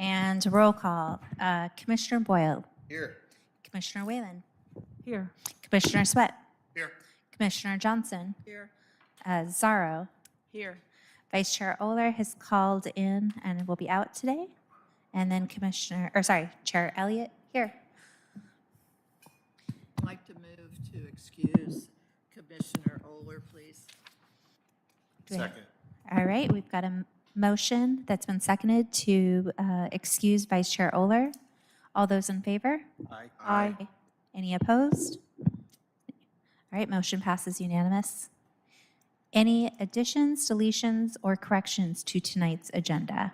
And roll call. Commissioner Boyle. Here. Commissioner Whalen. Here. Commissioner Sweat. Here. Commissioner Johnson. Here. Zorro. Here. Vice Chair Oler has called in and will be out today. And then Chair Elliott here. I'd like to move to excuse Commissioner Oler, please. Do we have- Second. All right, we've got a motion that's been seconded to excuse Vice Chair Oler. All those in favor? Aye. Any opposed? All right, motion passes unanimous. Any additions, deletions, or corrections to tonight's agenda?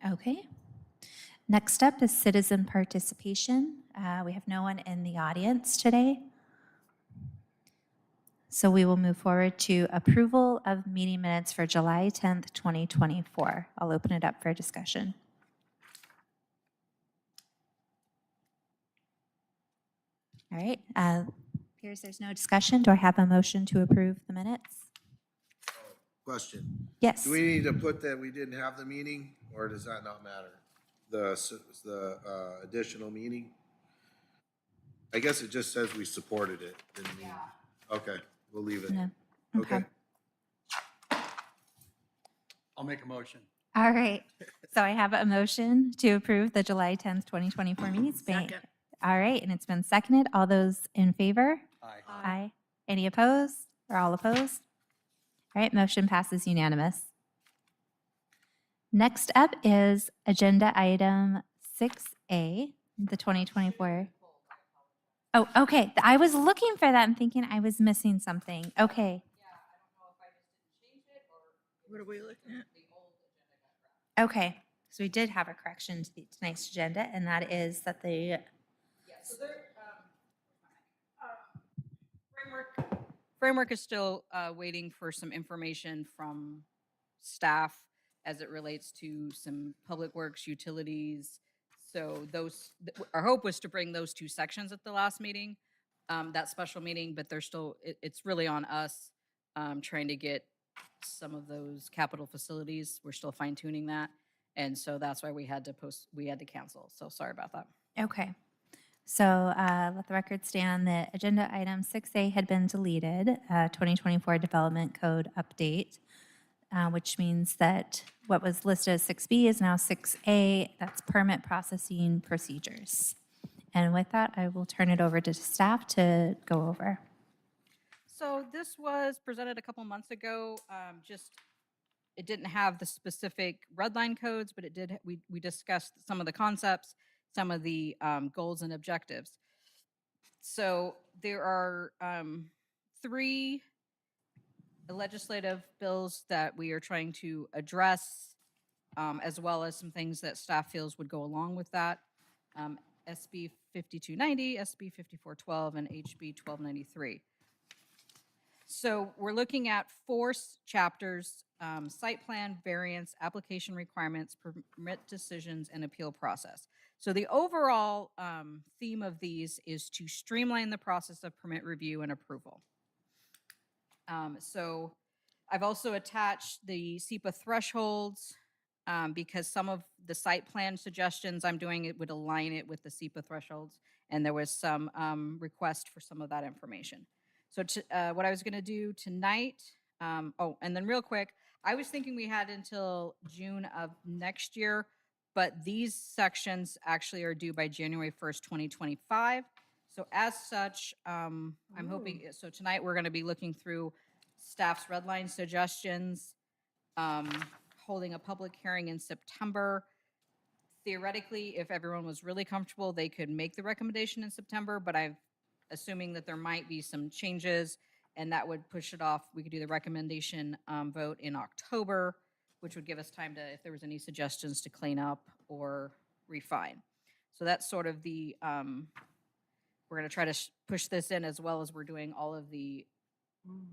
Okay. Next up is citizen participation. We have no one in the audience today. So we will move forward to approval of meeting minutes for July 10th, 2024. I'll open it up for discussion. All right, appears there's no discussion. Do I have a motion to approve the minutes? Question. Yes. Do we need to put that we didn't have the meeting, or does that not matter? The additional meeting? I guess it just says we supported it. Didn't mean. Okay, we'll leave it. No. Okay. I'll make a motion. All right. So I have a motion to approve the July 10th, 2024 meetings. Second. All right, and it's been seconded. All those in favor? Aye. Aye. Any opposed or all opposed? All right, motion passes unanimous. Next up is agenda item 6A, the 2024. Oh, okay. I was looking for that and thinking I was missing something. Okay. What are we looking at? Okay. So we did have a correction to tonight's agenda, and that is that the Framework is still waiting for some information from staff as it relates to some public works, utilities. So our hope was to bring those two sections at the last meeting, that special meeting, but they're still, it's really on us trying to get some of those capital facilities. We're still fine tuning that. And so that's why we had to cancel. So sorry about that. Okay. So let the record stand that agenda item 6A had been deleted, 2024 Development Code Update, which means that what was listed as 6B is now 6A. That's permit processing procedures. And with that, I will turn it over to staff to go over. So this was presented a couple months ago. It didn't have the specific red line codes, but it did. We discussed some of the concepts, some of the goals and objectives. So there are 3 legislative bills that we are trying to address, as well as some things that staff feels would go along with that. SB 5290, SB 5412, and HB 1293. So we're looking at 4 chapters: site plan, variance, application requirements, permit decisions, and appeal process. So the overall theme of these is to streamline the process of permit review and approval. So I've also attached the SEPA thresholds because some of the site plan suggestions I'm doing, it would align it with the SEPA thresholds, and there was some request for some of that information. So what I was going to do tonight, and then real quick, I was thinking we had until June of next year, but these sections actually are due by January 1st, 2025. So as such, I'm hoping, so tonight we're going to be looking through staff's red line suggestions, holding a public hearing in September. Theoretically, if everyone was really comfortable, they could make the recommendation in September, but I'm assuming that there might be some changes, and that would push it off. We could do the recommendation vote in October, which would give us time to, if there was any suggestions, to clean up or refine. So that's sort of the, we're going to try to push this in, as well as we're doing all of the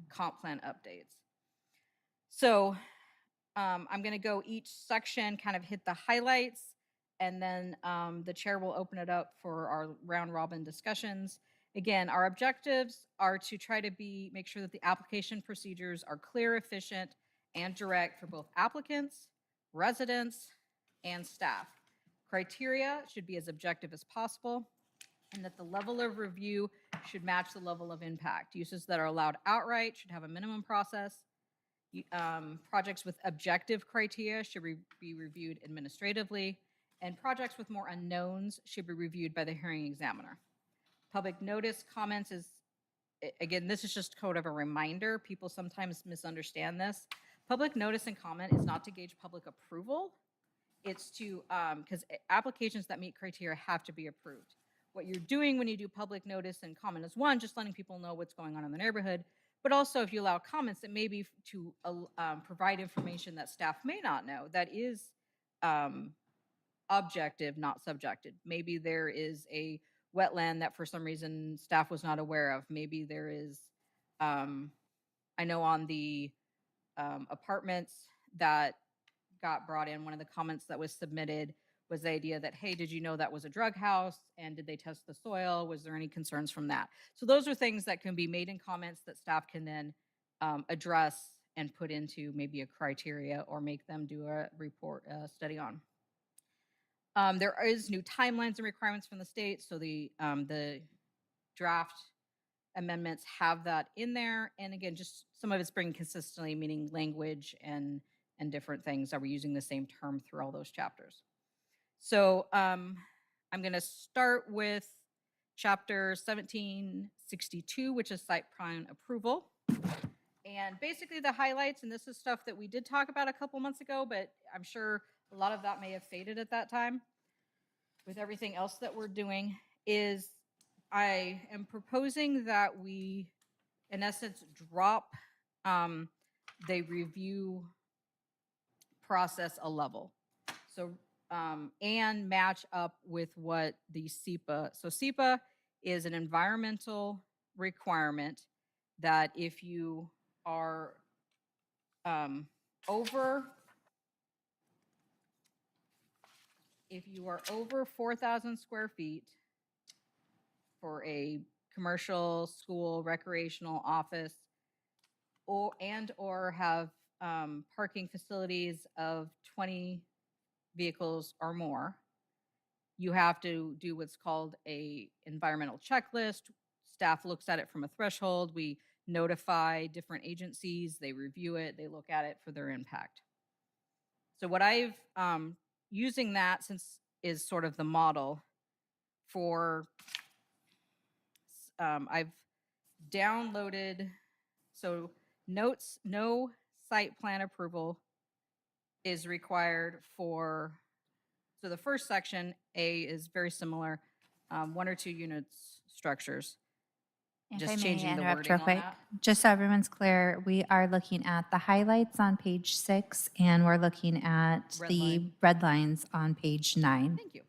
comp plan updates. So I'm going to go each section, kind of hit the highlights, and then the chair will open it up for our round robin discussions. Again, our objectives are to try to make sure that the application procedures are clear, efficient, and direct for both applicants, residents, and staff. Criteria should be as objective as possible, and that the level of review should match the level of impact. Uses that are allowed outright should have a minimum process. Projects with objective criteria should be reviewed administratively, and projects with more unknowns should be reviewed by the hearing examiner. Public notice comments is, again, this is just kind of a reminder. People sometimes misunderstand this. Public notice and comment is not to gauge public approval. It's to, because applications that meet criteria have to be approved. What you're doing when you do public notice and comment is, one, just letting people know what's going on in the neighborhood, but also if you allow comments, it may be to provide information that staff may not know that is objective, not subjective. Maybe there is a wetland that for some reason staff was not aware of. Maybe there is, I know on the apartments that got brought in, one of the comments that was submitted was the idea that, hey, did you know that was a drug house? And did they test the soil? Was there any concerns from that? So those are things that can be made in comments that staff can then address and put into maybe a criteria or make them do a report, study on. There is new timelines and requirements from the state. So the draft amendments have that in there. And again, just some of it's bringing consistently, meaning language and different things. Are we using the same term through all those chapters? So I'm going to start with chapter 1762, which is site plan approval. And basically the highlights, and this is stuff that we did talk about a couple months ago, but I'm sure a lot of that may have faded at that time with everything else that we're doing, is I am proposing that we, in essence, drop the review process a level. So and match up with what the SEPA. So SEPA is an environmental requirement that if you are over 4,000 square feet for a commercial, school, recreational, office, or have parking facilities of 20 vehicles or more, you have to do what's called a environmental checklist. Staff looks at it from a threshold. We notify different agencies, they review it, they look at it for their impact. So what I've using that since is sort of the model for I've downloaded, so notes, no site plan approval is required for, so the first section, A, is very similar, 1 or 2 units structures. If Just I may changing the interrupt wording real on quick, that. just so everyone's clear, we are looking at the highlights on page 6, and we're looking at Red the line. red lines on page 9. Thank you.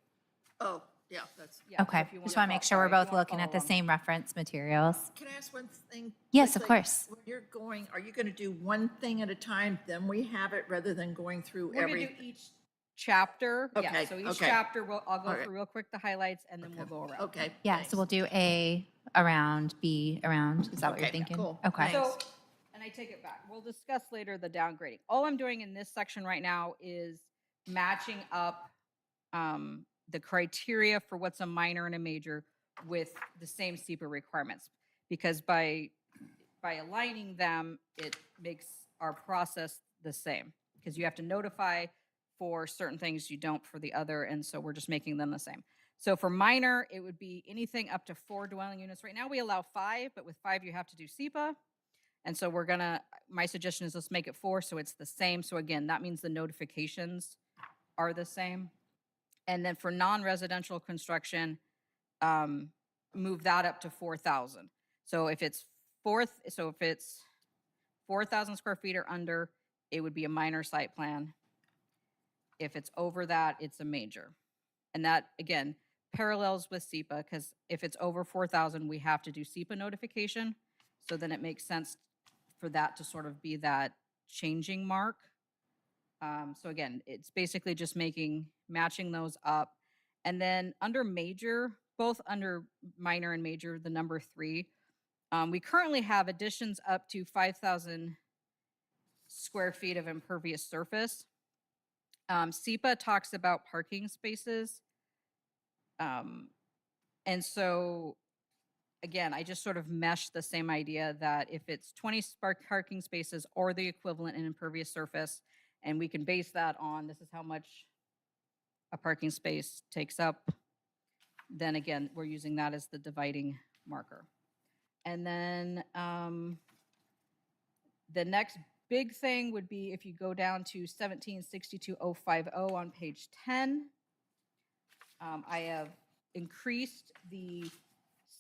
Oh, yeah, that's, Yeah, so Okay, if you just wanna want to make fo- sure we're sorry, if you both wanna looking at follow the along. same reference materials. can I ask one thing? Yes, of quickly? course. When you're going, are you going to do one thing at a time, then we have it, rather than going through We're every? gonna do each chapter. Yeah, Okay, so each okay. chapter, I'll go All right. through real quick the highlights and then we'll go around. Okay. Yeah, thanks. so we'll do A around, B around. Is that what you're Okay, thinking? cool. Okay. So, and I take it back. We'll discuss later the downgrading. All I'm doing in this section right now is matching up the criteria for what's a minor and a major with the same SEPA requirements. Because by aligning them, it makes our process the same. Because you have to notify for certain things, you don't for the other, and so we're just making them the same. So for minor, it would be anything up to 4 dwelling units. Right now, we allow 5, but with 5, you have to do SEPA. And so my suggestion is let's make it 4 so it's the same. So again, that means the notifications are the same. And then for non-residential construction, move that up to 4,000. So if it's 4,000 square feet or under, it would be a minor site plan. If it's over that, it's a major. And that, again, parallels with SEPA, because if it's over 4,000, we have to do SEPA notification. So then it makes sense for that to sort of be that changing mark. So again, it's basically just matching those up. And then under major, both under minor and major, the number 3, we currently have additions up to 5,000 square feet of impervious surface. SEPA talks about parking spaces. And so, again, I just sort of meshed the same idea that if it's 20 parking spaces or the equivalent in impervious surface, and we can base that on this is how much a parking space takes up, then again, we're using that as the dividing marker. And then the next big thing would be if you go down to 1762050 on page 10. I have increased the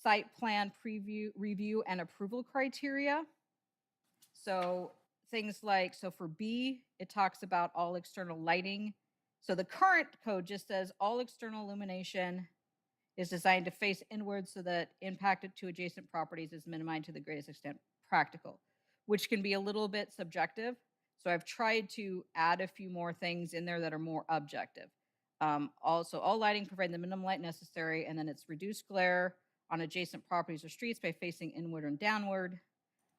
site plan review and approval criteria. So things like, so for B, it talks about all external lighting. So the current code just says all external illumination is designed to face inward so that impact to adjacent properties is minimized to the greatest extent practical, which can be a little bit subjective. So I've tried to add a few more things in there that are more objective. Also, all lighting providing the minimum light necessary, and then it's reduced glare on adjacent properties or streets by facing inward and downward,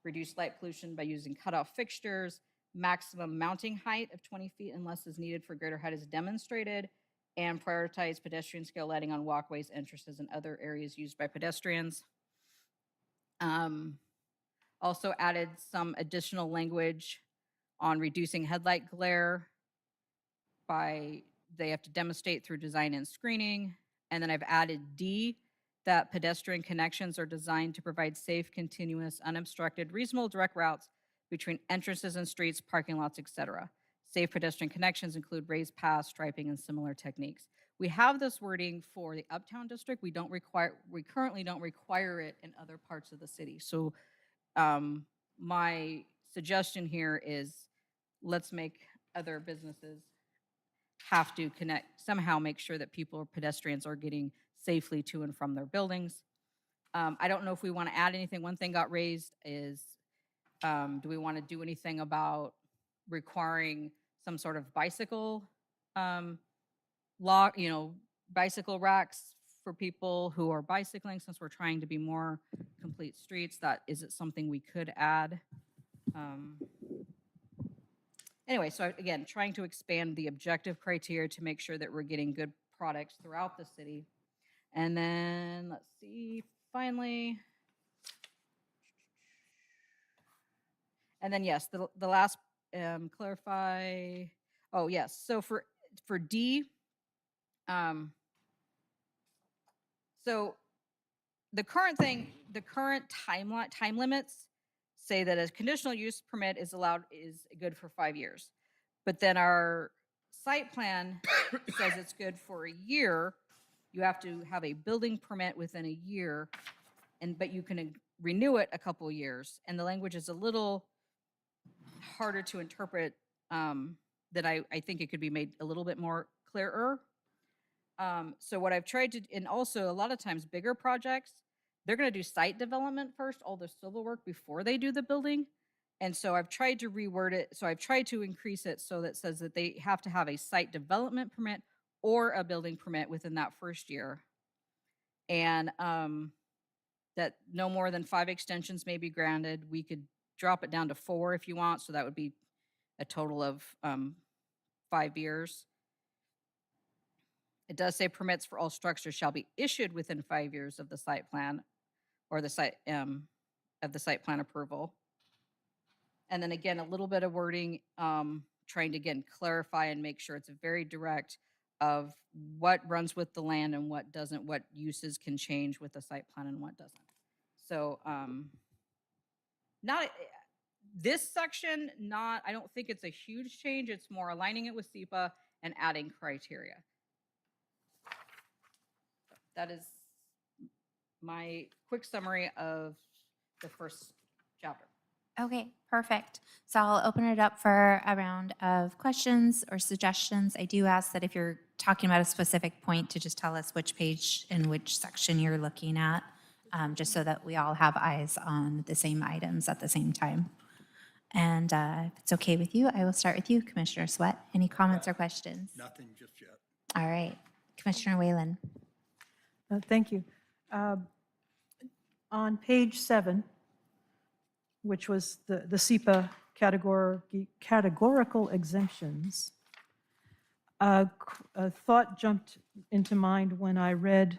reduce light pollution by using cutoff fixtures, maximum mounting height of 20 feet unless is needed for greater height is demonstrated, and prioritize pedestrian scale lighting on walkways, entrances, and other areas used by pedestrians. Also added some additional language on reducing headlight glare by they have to demonstrate through design and screening. And then I've added D, that pedestrian connections are designed to provide safe, continuous, unobstructed, reasonable direct routes between entrances and streets, parking lots, etc. Safe pedestrian connections include raised paths, striping, and similar techniques. We have this wording for the Uptown District. We currently don't require it in other parts of the city. So my suggestion here is let's make other businesses have to somehow make sure that pedestrians are getting safely to and from their buildings. I don't know if we want to add anything. One thing got raised is, do we want to do anything about requiring some sort of bicycle bicycle racks for people who are bicycling, since we're trying to be more complete streets? Is it something we could add? Anyway, so again, trying to expand the objective criteria to make sure that we're getting good products throughout the city. And then let's see, finally. And then yes, the last clarify. Oh yes, so for D, so the current time limits say that a conditional use permit is good for 5 years. But then our site plan says it's good for a year. You have to have a building permit within a year, but you can renew it a couple of years. And the language is a little harder to interpret that I think it could be made a little bit more clearer. So what I've tried to, and also a lot of times bigger projects, they're going to do site development first, all the civil work before they do the building. And so I've tried to reword it. So I've tried to increase it so that it says that they have to have a site development permit or a building permit within that first year. And that no more than 5 extensions may be granted. We could drop it down to 4 if you want. So that would be a total of 5 years. It does say permits for all structures shall be issued within 5 years of the site plan or the site of the site plan approval. And then again, a little bit of wording, trying to again clarify and make sure it's very direct of what runs with the land and what doesn't, what uses can change with the site plan and what doesn't. So this section, I don't think it's a huge change. It's more aligning it with SEPA and adding criteria. That is my quick summary of the first chapter. Okay, perfect. So I'll open it up for a round of questions or suggestions. I do ask that if you're talking about a specific point to just tell us which page and which section you're looking at, just so that we all have eyes on the same items at the same time. And if it's okay with you, I will start with you, Commissioner Sweat. Any comments or questions? Nothing just yet. All right, Commissioner Whalen. Thank you. On page 7, which was the SEPA categorical exemptions, A thought jumped into mind when I read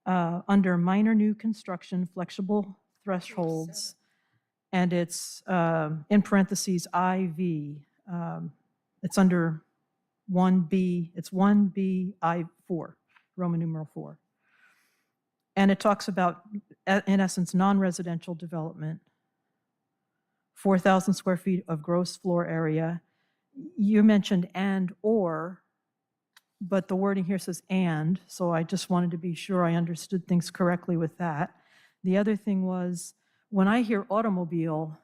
under minor new construction, flexible thresholds, and it's in parentheses IV. It's under 1B, it's 1B I4, Roman numeral 4. And it talks about, in essence, non-residential development, 4,000 square feet of gross floor area. You mentioned and/or, but the wording here says and, so I just wanted to be sure I understood things correctly with that. The other thing was, when I hear automobile,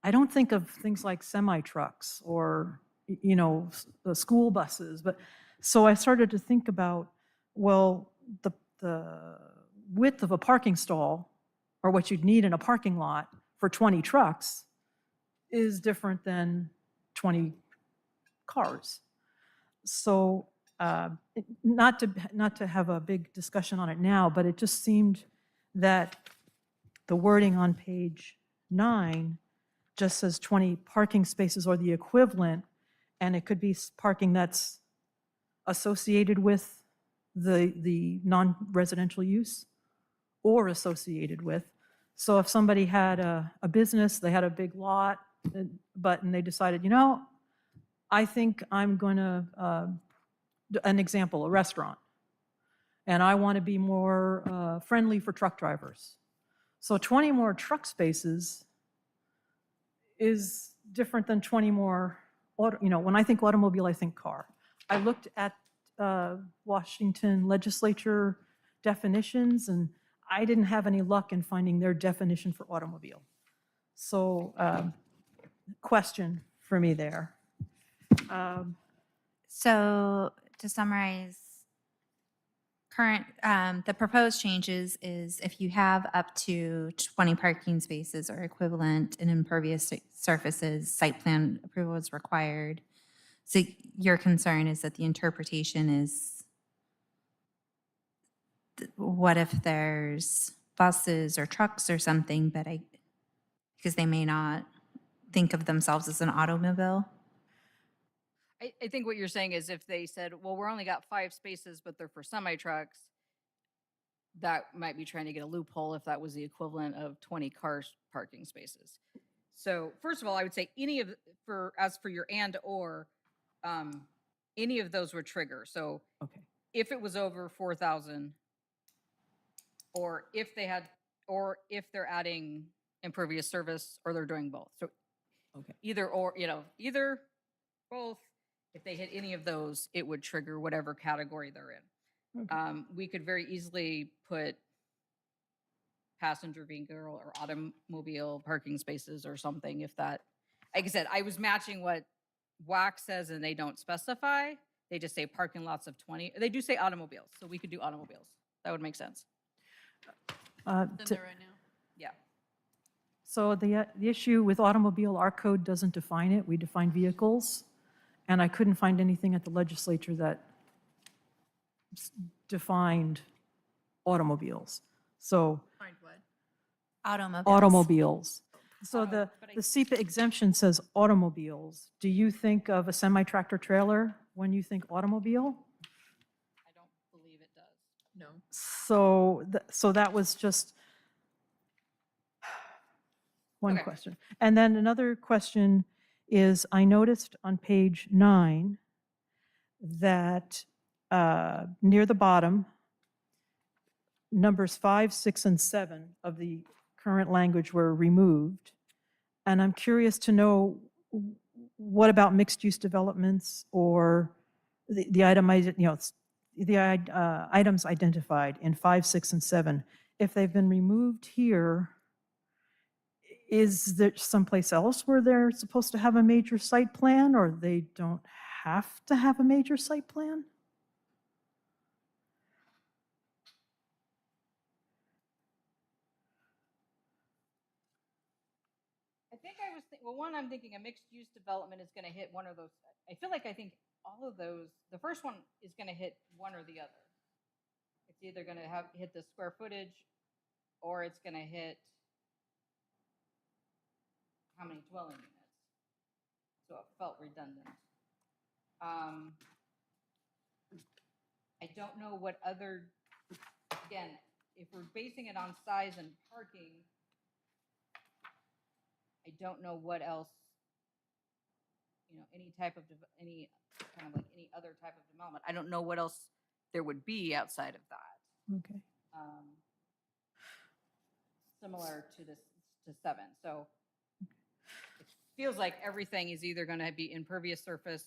I don't think of things like semi-trucks or, the school buses, but, so I started to think about, well, the width of a parking stall, or what you'd need in a parking lot for 20 trucks, is different than 20 cars. So not to have a big discussion on it now, but it just seemed that the wording on page 9 just says 20 parking spaces or the equivalent, and it could be parking that's associated with the non-residential use or associated with. So if somebody had a business, they had a big lot, and they decided, I think I'm going to, an example, a restaurant, and I want to be more friendly for truck drivers. So 20 more truck spaces is different than 20 more, when I think automobile, I think car. I looked at Washington legislature definitions, and I didn't have any luck in finding their definition for automobile. So question for me there. So to summarize, the proposed changes is if you have up to 20 parking spaces or equivalent in impervious surfaces, site plan approval is required. So your concern is that the interpretation is, what if there's buses or trucks or something, but because they may not think of themselves as an automobile? I think what you're saying is if they said, well, we're only got 5 spaces, but they're for semi-trucks, that might be trying to get a loophole if that was the equivalent of 20 cars parking spaces. So first of all, I would say as for your and or, any of those would trigger. So Okay. if it was over 4,000, or if they're adding impervious service, or they're doing both. So Okay. either both. If they hit any of those, it would trigger whatever category they're in. Okay. We could very easily put passenger vehicle or automobile parking spaces or something if that, like I said, I was matching what WAC says and they don't specify. They just say parking lots of 20. They do say automobiles, so we could do automobiles. That would make sense. In there right now. Yeah. So the issue with automobile, our code doesn't define it. We define vehicles. And I couldn't find anything at the legislature that defined automobiles. So Find what? Automobiles. automobiles. So Oh, the but I- SEPA exemption says automobiles. Do you think of a semi-tractor trailer when you think automobile? I don't believe it does. No. So that was just one Okay. question. And then another question is, I noticed on page 9 that near the bottom, numbers 5, 6, and 7 of the current language were removed. And I'm curious to know, what about mixed-use developments or the items identified in 5, 6, and 7? If they've been removed here, is there someplace else where they're supposed to have a major site plan, or they don't have to have a major site plan? I think I was, one, I'm thinking a mixed-use development is going to hit one of those. I think all of those, the first one is going to hit one or the other. It's either going to hit the square footage, or it's going to hit how many dwelling units. So it felt redundant. I don't know what other, again, if we're basing it on size and parking, I don't know what else, any type of, any kind of like any other type of development. I don't know what else there would be outside of that. Okay. um, Similar to this, to 7. So it feels like everything is either going to be impervious surface,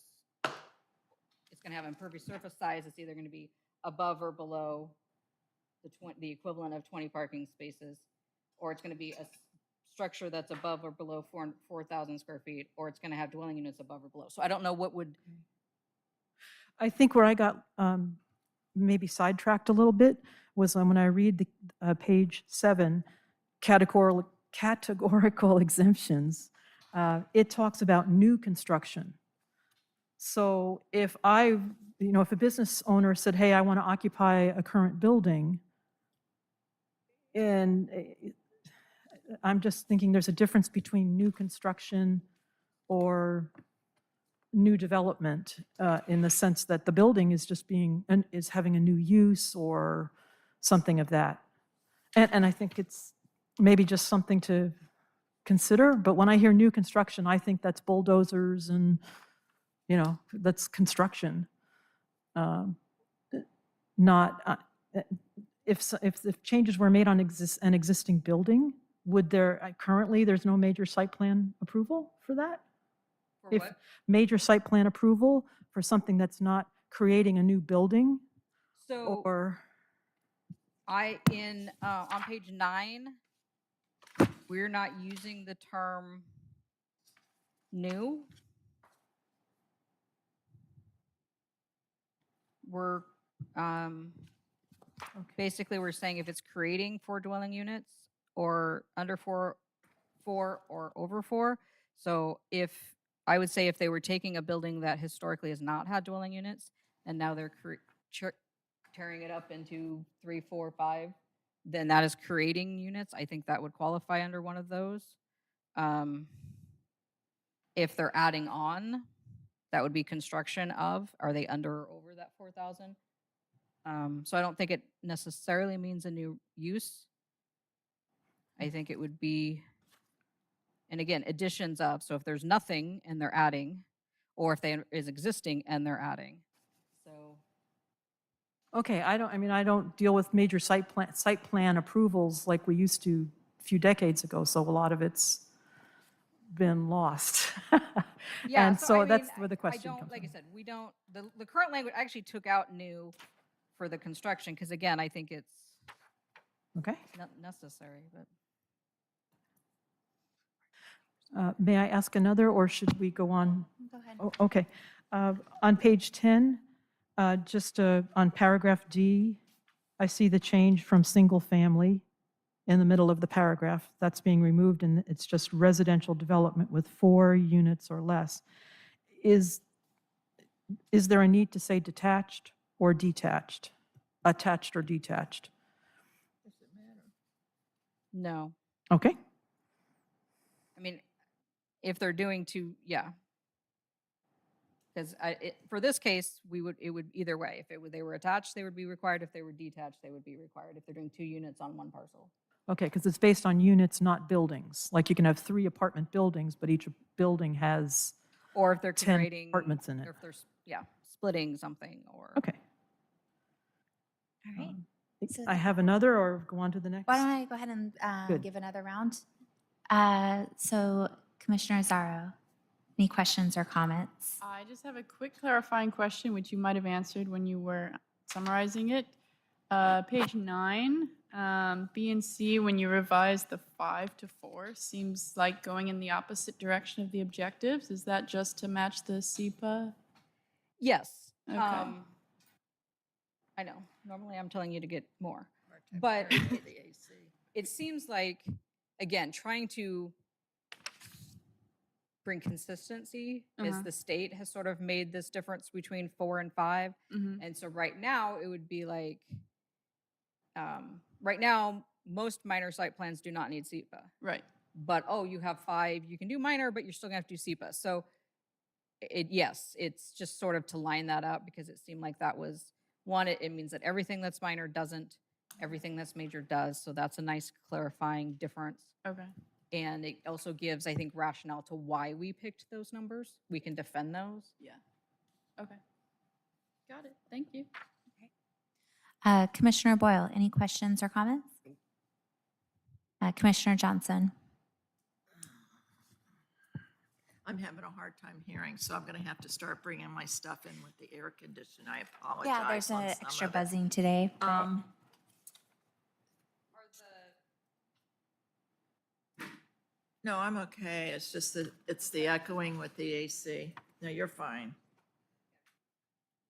it's going to have impervious surface size, it's either going to be above or below the equivalent of 20 parking spaces, or it's going to be a structure that's above or below 4,000 square feet, or it's going to have dwelling units above or below. So I don't know what would, I think where I got maybe sidetracked a little bit was when I read the page 7, categorical exemptions. It talks about new construction. So if if a business owner said, hey, I want to occupy a current building, and I'm just thinking there's a difference between new construction or new development in the sense that the building is just is having a new use or something of that. And I think it's maybe just something to consider, but when I hear new construction, I think that's bulldozers and, that's construction. Not, if changes were made on an existing building, would currently there's no major site plan approval for that? for If what? major site plan approval for something that's not creating a new building So or, on page 9, we're not using the term new. We're, basically, we're saying if it's creating 4 dwelling units or under 4 or over 4. So I would say if they were taking a building that historically has not had dwelling units and now they're tearing it up into 3, 4, 5, then that is creating units. I think that would qualify under one of those. If they're adding on, that would be construction of, are they under or over that 4,000? So I don't think it necessarily means a new use. I think it would be, and again, additions of, so if there's nothing and they're adding, or if there is existing and they're adding. So, okay, I don't deal with major site plan approvals like we used to a few decades ago, so a lot of it's been lost. yeah. And I so mean, that's where the question I don't, comes like I from. said, we don't, the current language actually took out new for the construction, because again, I think it's Okay. not necessary, but. May I ask another, or should we go on? Go ahead. Oh, okay. On page 10, just on paragraph D, I see the change from single family in the middle of the paragraph. That's being removed, and it's just residential development with 4 units or less. Is there a need to say detached or detached? Attached or detached? No. Okay. I mean, if they're doing 2, yeah. Because for this case, it would either way. If they were attached, they would be required. If they were detached, they would be required. If they're doing 2 units on one parcel. Okay, because it's based on units, not buildings. Like you can have 3 apartment buildings, but each building has, Or if they're 10 creating apartments in it. Or if they're splitting something, or okay. All right. So I have another, or go on to the next? why don't I go ahead and Good. give another round? So Commissioner Zaro, any questions or comments? I just have a quick clarifying question, which you might have answered when you were summarizing it. Page 9, B and C, when you revise the 5 to 4, seems like going in the opposite direction of the objectives. Is that just to match the SEPA? yes. Okay. I know. Normally, I'm telling you to get more, but it seems like, again, trying to bring consistency as the state has sort of made this difference between 4 and 5. Mhm. And so right now it would be like, right now, most minor site plans do not need SEPA, Right. but you have 5, you can do minor, but you're still gonna have to do SEPA. So yes, it's just sort of to line that up, because it seemed like that was One, it means that everything that's minor doesn't, everything that's major does. So that's a nice clarifying difference. Okay. And it also gives, I think, rationale to why we picked those numbers. We can defend those. Yeah. Okay. Got it. Thank you. Commissioner Boyle, any questions or comments? Commissioner Johnson? I'm having a hard time hearing, so I'm going to have to start bringing my stuff in with the air conditioner. I apologize. Yeah, there's on an some extra of it. buzzing today. but- No, I'm okay. It's just that it's the echoing with the AC. No, you're fine.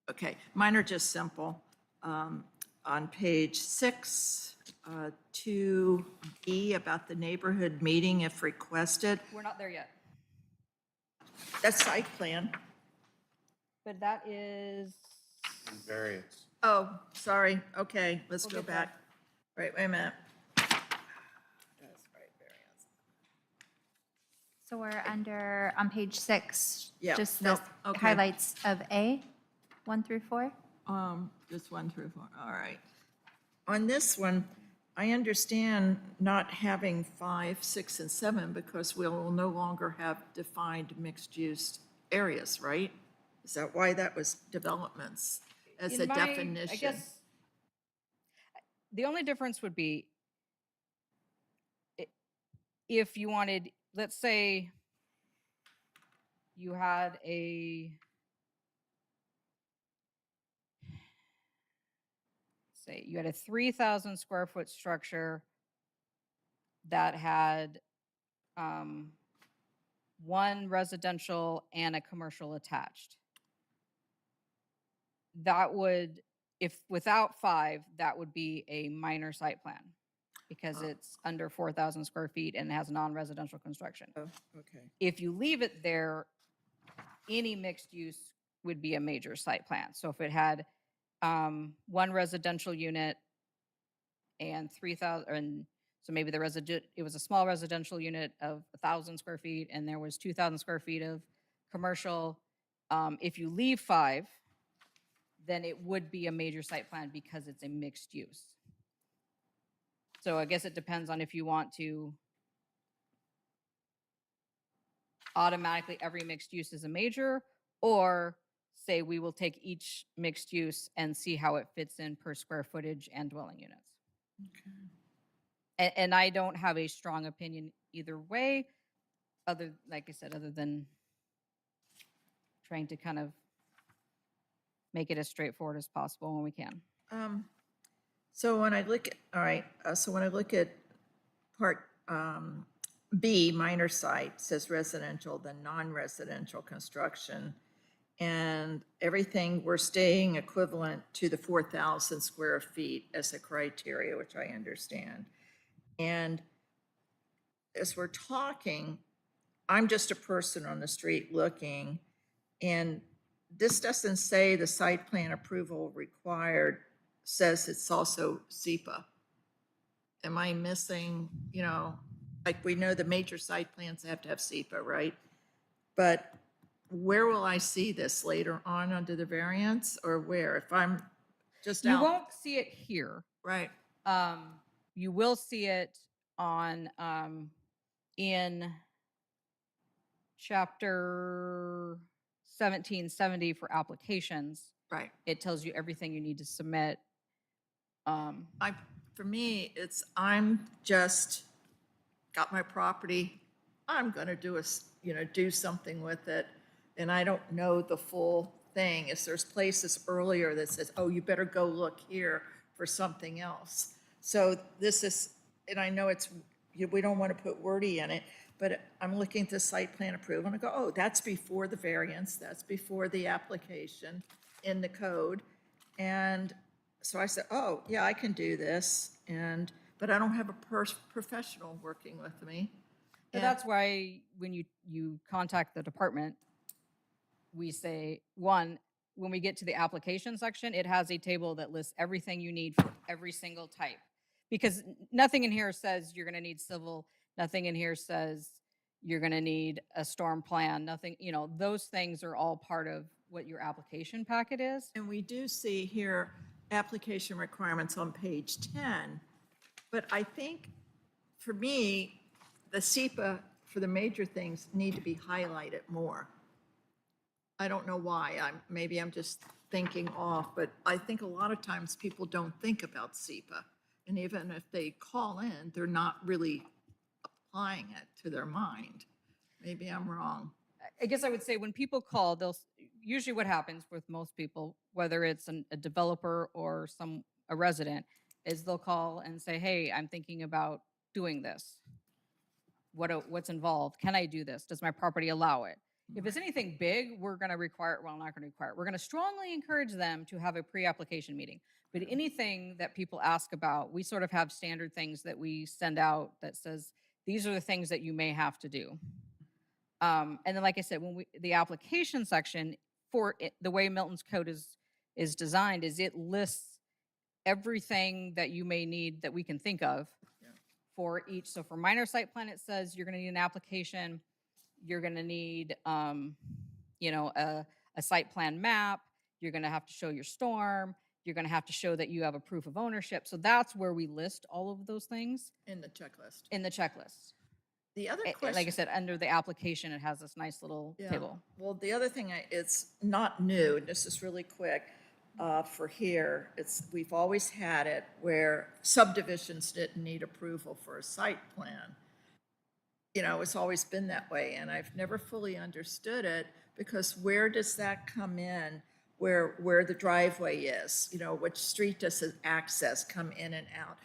Okay, mine are just simple. On page 6, 2E about the neighborhood meeting if requested. We're not there yet. That's site plan. But that is, Variance. Oh, sorry. Okay, let's We'll go get there. back. Right, wait a minute. That's right, variance. So we're under, on page 6, Yeah, just no, the okay. highlights of A, 1 through 4? Just 1 through 4, all right. On this one, I understand not having 5, 6, and 7 because we'll no longer have defined mixed-use areas, right? Is that why that was developments as a in my- definition? I guess the only difference would be if you wanted, let's say you had a 3,000 square foot structure that had one residential and a commercial attached. That would, if without 5, that would be a minor site plan because it's under 4,000 square feet and has non-residential construction. Oh, okay. If you leave it there, any mixed use would be a major site plan. So if it had one residential unit and 3,000, and so maybe it was a small residential unit of 1,000 square feet and there was 2,000 square feet of commercial. If you leave 5, then it would be a major site plan because it's a mixed use. So I guess it depends on if you want to automatically every mixed use is a major, or say we will take each mixed use and see how it fits in per square footage and dwelling units. And I don't have a strong opinion either way, like I said, other than trying to kind of make it as straightforward as possible when we can. So when I look at, all right, so when I look at part B, minor site, says residential, then non-residential construction, and everything, we're staying equivalent to the 4,000 square feet as a criteria, which I understand. And as we're talking, I'm just a person on the street looking, and this doesn't say the site plan approval required, says it's also SEPA. Am I missing, like we know the major site plans have to have SEPA, right? But where will I see this later on under the variance or where? If I'm just You out, won't see it here. right? You will see it on in chapter 1770 for applications. Right. It tells you everything you need to submit. For me, I'm just got my property. I'm going to do something with it. And I don't know the full thing. If there's places earlier that says, oh, you better go look here for something else. So this is, and I know we don't want to put wordy in it, but I'm looking at the site plan approval and I go, oh, that's before the variance. That's before the application in the code. And so I said, oh, yeah, I can do this. But I don't have a professional working with me. So that's why when you contact the department, we say, one, when we get to the application section, it has a table that lists everything you need for every single type. Because nothing in here says you're going to need civil, nothing in here says you're going to need a storm plan, nothing, those things are all part of what your application packet is. And we do see here application requirements on page 10, but I think, for me, the SEPA for the major things need to be highlighted more. I don't know why, maybe I'm just thinking off, but I think a lot of times people don't think about SEPA. And even if they call in, they're not really applying it to their mind. Maybe I'm wrong. I guess I would say when people call, usually what happens with most people, whether it's a developer or a resident, is they'll call and say, hey, I'm thinking about doing this. What's involved? Can I do this? Does my property allow it? If it's anything big, we're going to require it. Well, not going to require it. We're going to strongly encourage them to have a pre-application meeting. But anything that people ask about, we sort of have standard things that we send out that says, these are the things that you may have to do. And then, like I said, the application section for it, the way Milton's code is designed is it lists everything that you may need that we can think of for each. So for minor site plan, it says you're going to need an application. You're going to need, a site plan map. You're going to have to show your storm. You're going to have to show that you have a proof of ownership. So that's where we list all of those things In the checklist. in the checklist. The other Like I question, said, under the application, it has this nice little yeah, table. well, the other thing, it's not new, and this is really quick for here. We've always had it where subdivisions didn't need approval for a site plan. It's always been that way, and I've never fully understood it, because where does that come in? Where the driveway is, which street does it access, come in and out?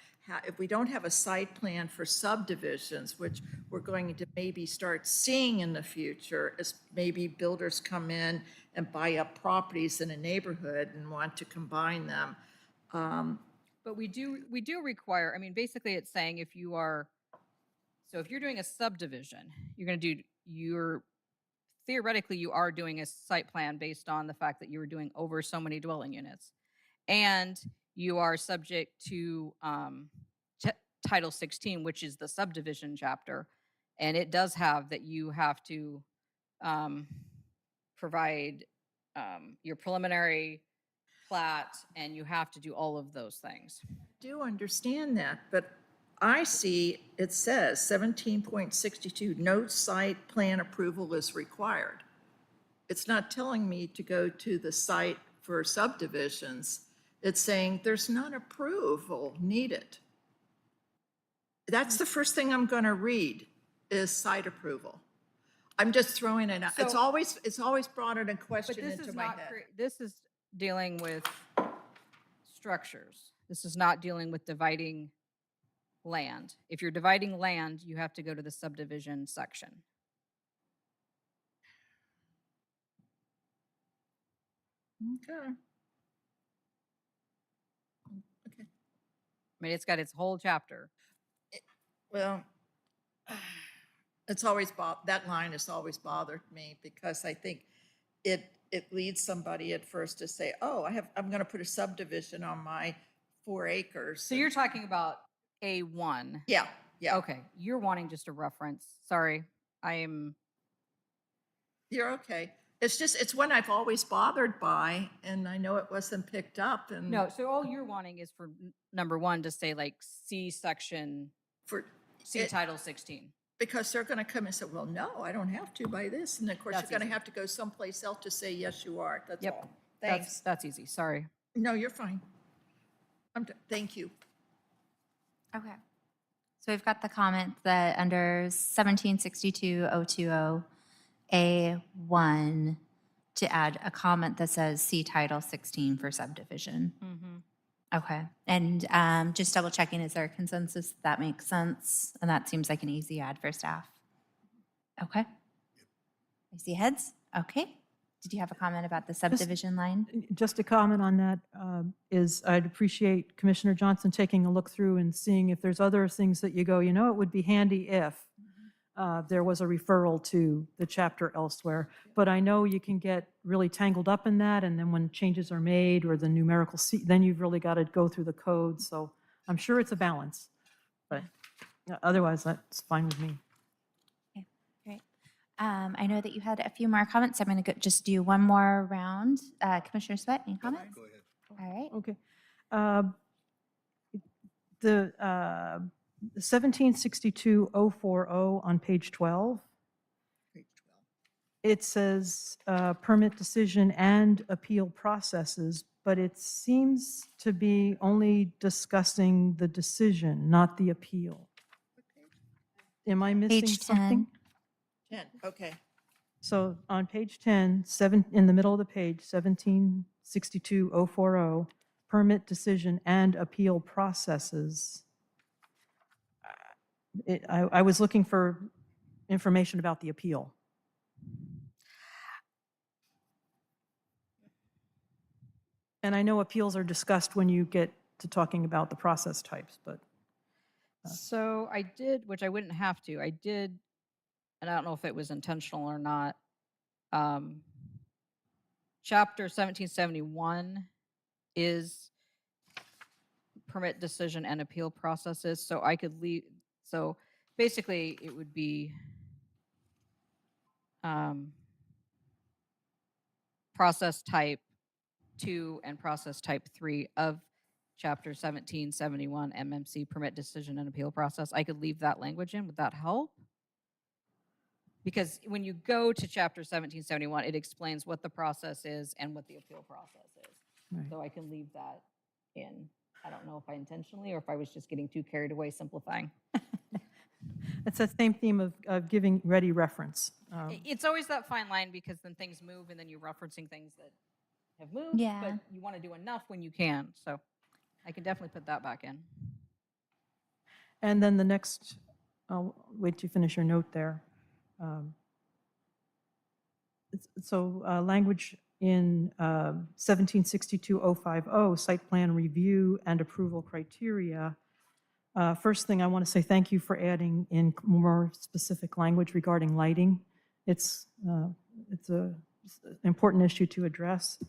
If we don't have a site plan for subdivisions, which we're going to maybe start seeing in the future, as maybe builders come in and buy up properties in a neighborhood and want to combine them. But we do require, basically it's saying if you're doing a subdivision, theoretically you are doing a site plan based on the fact that you were doing over so many dwelling units. And you are subject to Title 16, which is the subdivision chapter. And it does have that you have to provide your preliminary plat, and you have to do all of those things. Do understand that, but I see it says 17.62, no site plan approval is required. It's not telling me to go to the site for subdivisions. It's saying there's not approval needed. That's the first thing I'm going to read is site approval. I'm just throwing it out. It's So- always brought in a But question this into is my not, head. this is dealing with structures. This is not dealing with dividing land. If you're dividing land, you have to go to the subdivision section. Okay. Okay. It's got its whole chapter. Well, that line has always bothered me, because I think it leads somebody at first to say, oh, I'm going to put a subdivision on my 4 acres. So you're talking about A1. Yeah, yeah. Okay, you're wanting just a reference. Sorry, You're okay. It's one I've always bothered by, and I know it wasn't picked up, and. no, so all you're wanting is for number 1 to say like C section, C it- Title 16. Because they're going to come and say, well, no, I don't have to by this. And of course, That's you're going easy. to have to go someplace else to say, yes, you are. That's Yep. all. Thanks. That's easy, sorry. No, you're fine. Thank you. Okay. So we've got the comment that under 1762.020 A1 to add a comment that says see Title 16 for subdivision. Okay. And just double checking, is there a consensus that makes sense? And that seems like an easy add for staff. Okay. I see heads. Okay. Did you have a comment about the subdivision line? Just a comment on that is I'd appreciate Commissioner Johnson taking a look through and seeing if there's other things that you go, it would be handy if there was a referral to the chapter elsewhere. But I know you can get really tangled up in that, and then when changes are made or the numerical, then you've really got to go through the code. So I'm sure it's a balance, but otherwise that's fine with me. Okay, great. I know that you had a few more comments. I'm going to just do one more round. Commissioner Sweat, any comments? Go ahead. All right. Okay. Uh, The 1762040 on page 12, Page 12. it says permit decision and appeal processes, but it seems to be only discussing the decision, not the appeal. Am I missing Page something? 10. 10, okay. So on page 10, in the middle of the page, 1762040, permit decision and appeal processes. I was looking for information about the appeal. And I know appeals are discussed when you get to talking about the process types, but So I did, which I wouldn't have to, I did, and I don't know if it was intentional or not. Chapter 1771 is permit decision and appeal processes, so I could leave, so basically it would be process type 2 and process type 3 of chapter 1771 MMC permit decision and appeal process. I could leave that language in. Would that help? Because when you go to chapter 1771, it explains what the process is and what the appeal process is. Right. So I can leave that in. I don't know if I intentionally or if I was just getting too carried away simplifying. it's that same theme of giving ready reference. It's always that fine line because then things move and then you're referencing things that have moved, Yeah. but you want to do enough when you can. So I can definitely put that back in. And then the next, I'll wait till you finish your note there. So language in 1762050, site plan review and approval criteria. First thing, I want to say thank you for adding in more specific language regarding lighting. It's an important issue to address.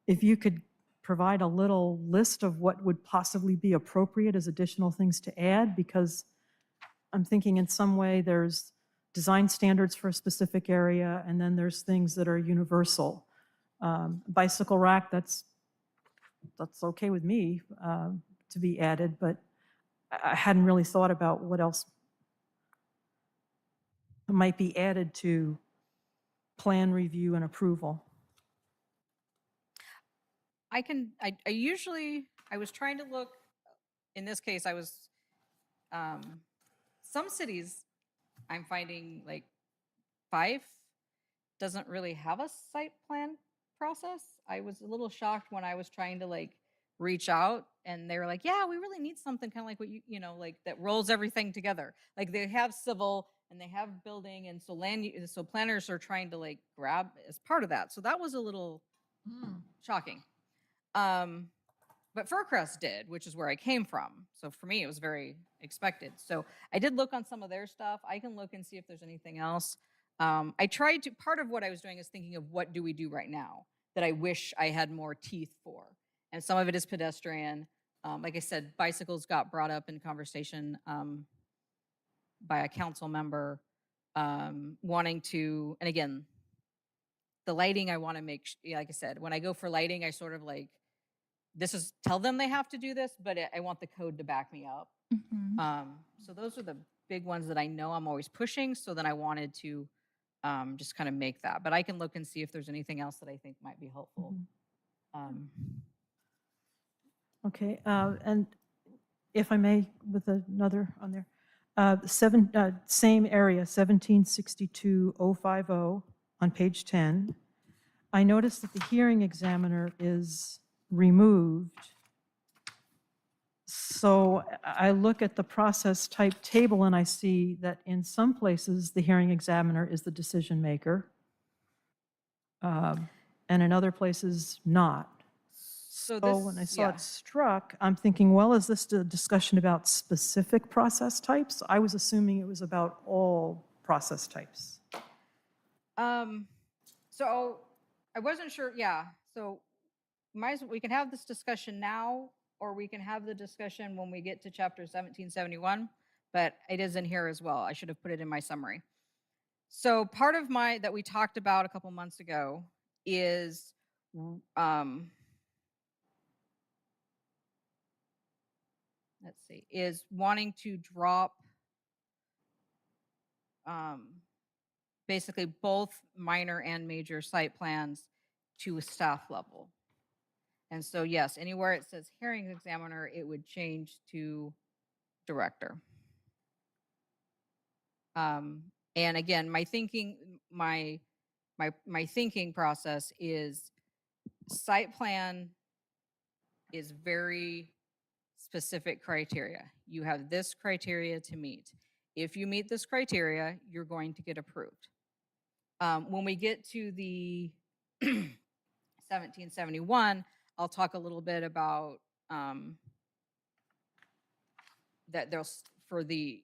If you could provide a little list of what would possibly be appropriate as additional things to add, because I'm thinking in some way there's design standards for a specific area, and then there's things that are universal. Bicycle rack, that's okay with me to be added, but I hadn't really thought about what else might be added to plan review and approval. I was trying to look, in this case, I was, some cities I'm finding like Fife doesn't really have a site plan process. I was a little shocked when I was trying to like reach out and they were like, yeah, we really need something kind of like what you know, like that rolls everything together. Like they have civil and they have building. And so so planners are trying to like grab as part of that. So that was a little shocking. But Furcrest did, which is where I came from. So for me, it was very expected. So I did look on some of their stuff. I can look and see if there's anything else. I tried to, part of what I was doing is thinking of what do we do right now that I wish I had more teeth for. And some of it is pedestrian. Like I said, bicycles got brought up in conversation by a council member wanting to, and again, the lighting I want to make, like I said, when I go for lighting, I sort of like, tell them they have to do this, but I want the code to back me up. So those are the big ones that I know I'm always pushing. So then I wanted to just kind of make that, but I can look and see if there's anything else that I think might be helpful. Okay, and if I may, with another on there, same area, 1762050 on page 10. I noticed that the hearing examiner is removed. So I look at the process type table and I see that in some places, the hearing examiner is the decision maker, and in other places, not. So when I saw it struck, I'm thinking, well, is this a discussion about specific process types? I was assuming it was about all process types. So I wasn't sure. Yeah. So we can have this discussion now, or we can have the discussion when we get to chapter 1771, but it is in here as well. I should have put it in my summary. So part of that we talked about a couple months ago is let's see, is wanting to drop basically both minor and major site plans to a staff level. And so, yes, anywhere it says hearing examiner, it would change to director. And again, my thinking, my thinking process is site plan is very specific criteria. You have this criteria to meet. If you meet this criteria, you're going to get approved. When we get to the 1771, I'll talk a little bit about that there's for the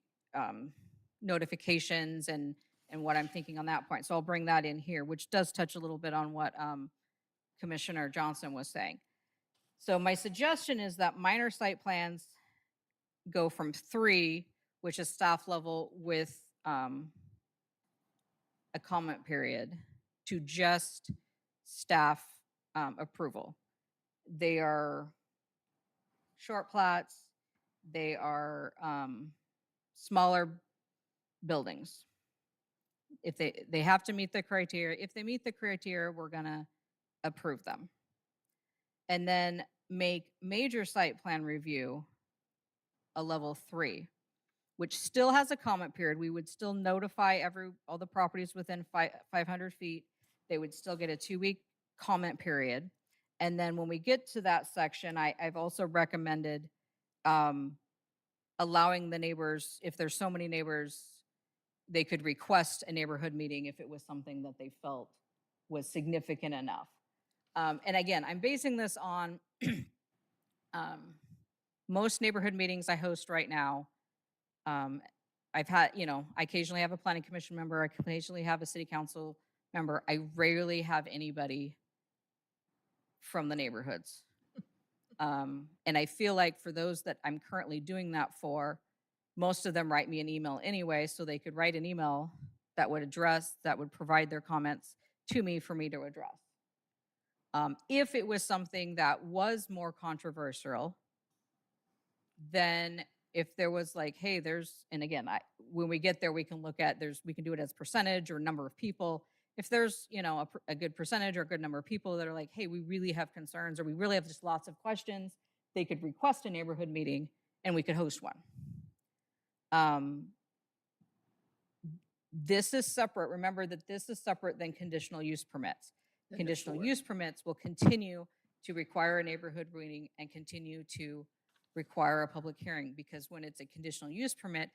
notifications and what I'm thinking on that point. So I'll bring that in here, which does touch a little bit on what Commissioner Johnson was saying. So my suggestion is that minor site plans go from 3, which is staff level with a comment period, to just staff approval. They are short plats. They are smaller buildings. If they have to meet the criteria. If they meet the criteria, we're gonna approve them. And then make major site plan review a level 3, which still has a comment period. We would still notify all the properties within 500 feet. They would still get a 2-week comment period. And then when we get to that section, I've also recommended allowing the neighbors, if there's so many neighbors, they could request a neighborhood meeting if it was something that they felt was significant enough. And again, I'm basing this on most neighborhood meetings I host right now. I've had, I occasionally have a planning commission member. I occasionally have a city council member. I rarely have anybody from the neighborhoods. And I feel like for those that I'm currently doing that for, most of them write me an email anyway, so they could write an email that would provide their comments to me for me to address. If it was something that was more controversial, then if there was like, hey, and again, when we get there, we can look at, we can do it as percentage or number of people. If there's, a good percentage or a good number of people that are like, hey, we really have concerns, or we really have just lots of questions, they could request a neighborhood meeting and we could host one. This is separate. Remember that this is separate than conditional use permits. Conditional use permits will continue to require a neighborhood meeting and continue to require a public hearing, because when it's a conditional use permit,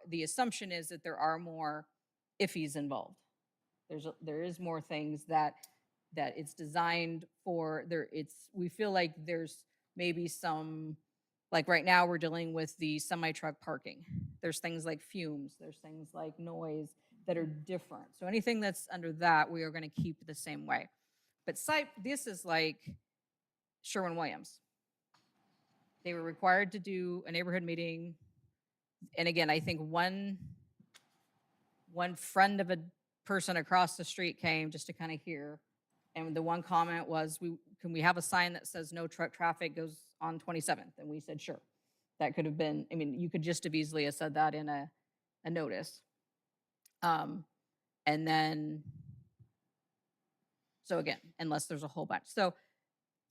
the assumption is that there are more iffies involved. There is more things that it's designed for. We feel like there's maybe some, like right now we're dealing with the semi-truck parking. There's things like fumes, there's things like noise that are different. So anything that's under that, we are going to keep the same way. But this is like Sherwin-Williams. They were required to do a neighborhood meeting. And again, I think one friend of a person across the street came just to kind of hear. And the one comment was, can we have a sign that says no truck traffic goes on 27th? And we said, sure. That could have been, you could just have easily have said that in a notice. And then, so again, unless there's a whole bunch. So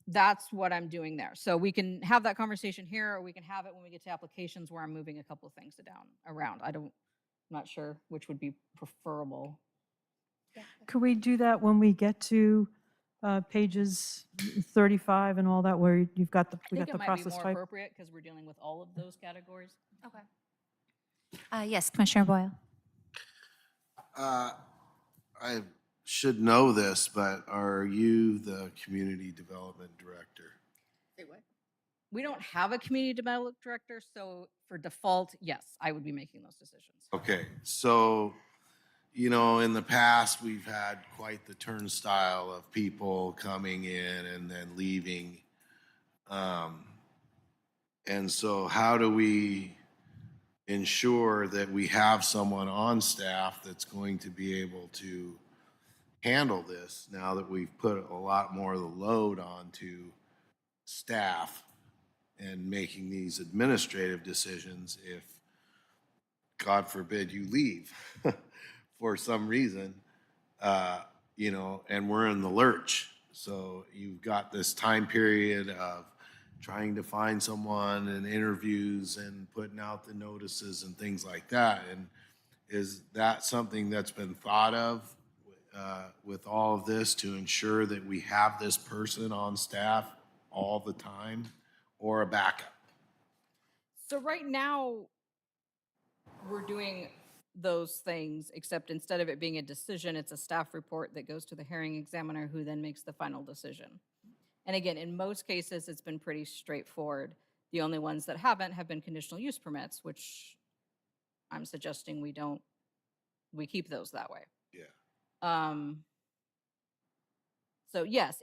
that's what I'm doing there. So we can have that conversation here, or we can have it when we get to applications where I'm moving a couple of things around. I'm not sure which would be preferable. Could we do that when we get to pages 35 and all that, where you've got I think it might be process more type? appropriate because we're dealing with all of those categories. Okay. Yes, Commissioner Boyle. I should know this, but are you the community development director? Say what? We don't have a community development director, so for default, yes, I would be making those decisions. Okay, so, in the past, we've had quite the turnstile of people coming in and then leaving. And so how do we ensure that we have someone on staff that's going to be able to handle this now that we've put a lot more of the load onto staff and making these administrative decisions if, God forbid, you leave for some reason, you know, and we're in the lurch. So you've got this time period of trying to find someone and interviews and putting out the notices and things like that. And is that something that's been thought of with all of this to ensure that we have this person on staff all the time or a backup? So right now, we're doing those things, except instead of it being a decision, it's a staff report that goes to the hearing examiner who then makes the final decision. And again, in most cases, it's been pretty straightforward. The only ones that haven't have been conditional use permits, which I'm suggesting we keep those that way. Yeah. So yes,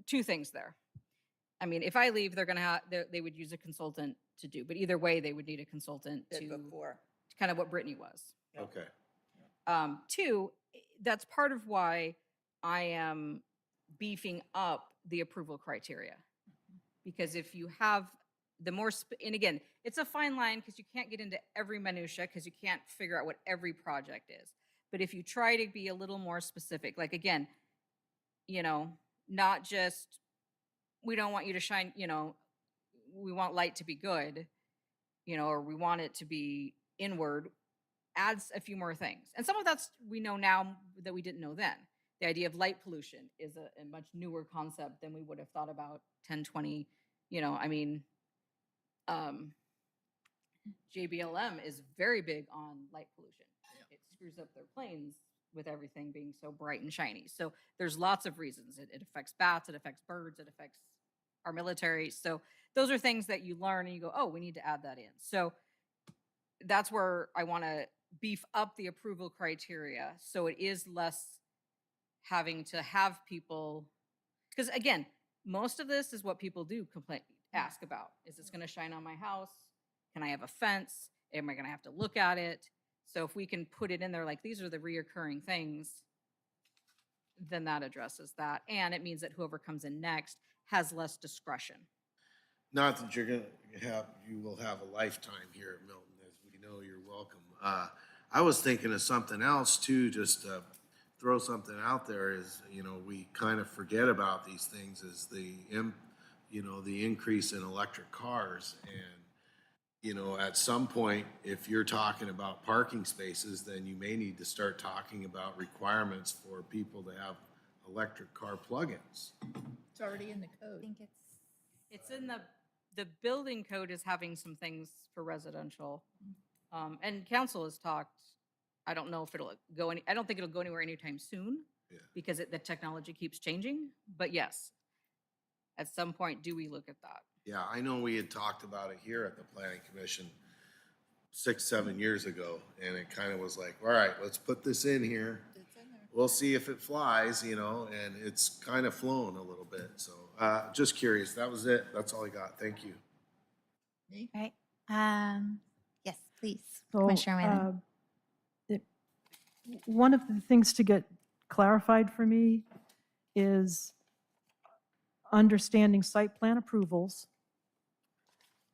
two things there. I mean, if I leave, they're gonna have, they would use a consultant to do, but either way, they would need a consultant Did to before. kind of what Brittany was. Okay. Two, that's part of why I am beefing up the approval criteria. Because if you have the more, and again, it's a fine line because you can't get into every minutia because you can't figure out what every project is. But if you try to be a little more specific, like again, you know, not just, we don't want you to shine, you know, we want light to be good, you know, or we want it to be inward, adds a few more things. And some of that's we know now that we didn't know then. The idea of light pollution is a much newer concept than we would have thought about 10, 20, you know, I mean, JBLM is very big on light pollution. It screws up their planes with everything being so bright and shiny. So there's lots of reasons. It affects bats, it affects birds, it affects our military. So those are things that you learn and you go, oh, we need to add that in. So that's where I want to beef up the approval criteria so it is less having to have people, because again, most of this is what people do ask about. Is this going to shine on my house? Can I have a fence? Am I going to have to look at it? So if we can put it in there, like these are the reoccurring things, then that addresses that. And it means that whoever comes in next has less discretion. Not that you will have a lifetime here at Milton, as we know you're welcome. I was thinking of something else too, just to throw something out there is, you know, we kind of forget about these things is the increase in electric cars. And, you know, at some point, if you're talking about parking spaces, then you may need to start talking about requirements for people to have electric car plugins. It's already in the I code. think It's in the building code is having some things for residential. And council has talked, I don't know if it'll go I don't think it'll go anywhere anytime soon. Yeah. Because the technology keeps changing, but yes, at some point, do we look at that? Yeah, I know we had talked about it here at the planning commission 6, 7 years ago, and it kind of was like, all right, let's put this in here. It's in there. We'll see if it flies, you know, and it's kind of flown a little bit. So just curious. That was it. That's all I got. Thank you. Me? right. Yes, please, So, Commissioner Whalen. one of the things to get clarified for me is understanding site plan approvals.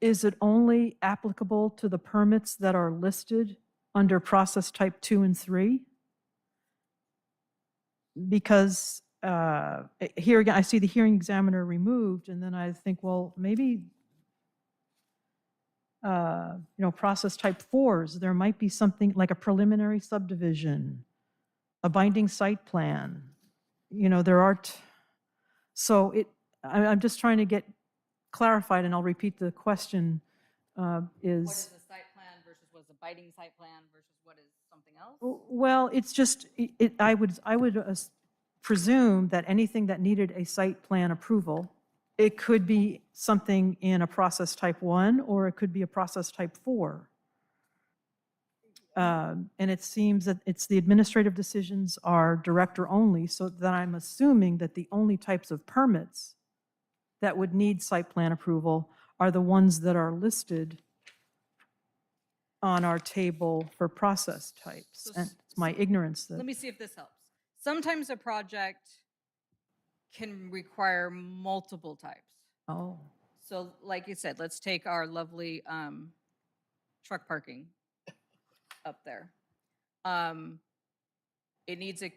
Is it only applicable to the permits that are listed under process type 2 and 3? Because here again, I see the hearing examiner removed, and then I think, well, maybe, process type 4s, there might be something like a preliminary subdivision, a binding site plan. You know, there aren't, so I'm just trying to get clarified, and I'll repeat the question, What is is, a site plan versus what is a biting site plan versus what is something else? well, it's just, I would presume that anything that needed a site plan approval, it could be something in a process type 1, or it could be a process type 4. And it seems that it's the administrative decisions are director only, so that I'm assuming that the only types of permits that would need site plan approval are the ones that are listed on our table for process types. So And it's my ignorance Let that, me see if this helps. Sometimes a project can require multiple types. oh, So like you said, let's take our lovely truck parking up there. It needs a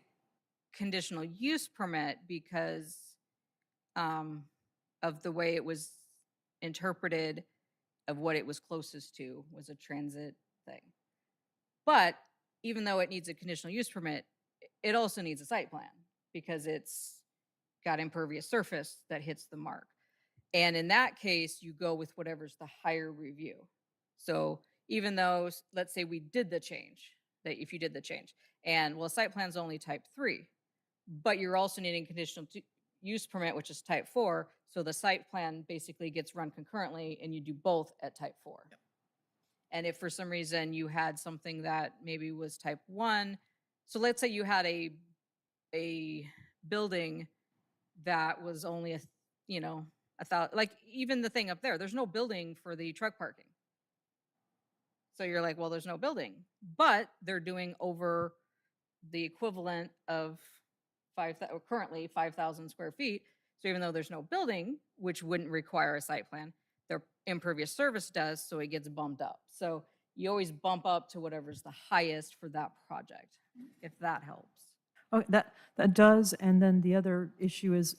conditional use permit because of the way it was interpreted of what it was closest to was a transit thing. But even though it needs a conditional use permit, it also needs a site plan because it's got impervious surface that hits the mark. And in that case, you go with whatever's the higher review. So even though, let's say we did the change, that if you did the change, and well, site plan's only type 3, but you're also needing conditional use permit, which is type 4. So the site plan basically gets run concurrently and you do both at type 4. Yep. And if for some reason you had something that maybe was type 1, so let's say you had a building that was only like even the thing up there's no building for the truck parking. So you're like, well, there's no building, but they're doing over the equivalent of currently 5,000 square feet. So even though there's no building, which wouldn't require a site plan, their impervious surface does, so it gets bumped up. So you always bump up to whatever's the highest for that project, if that helps. Oh, that does, and then the other issue is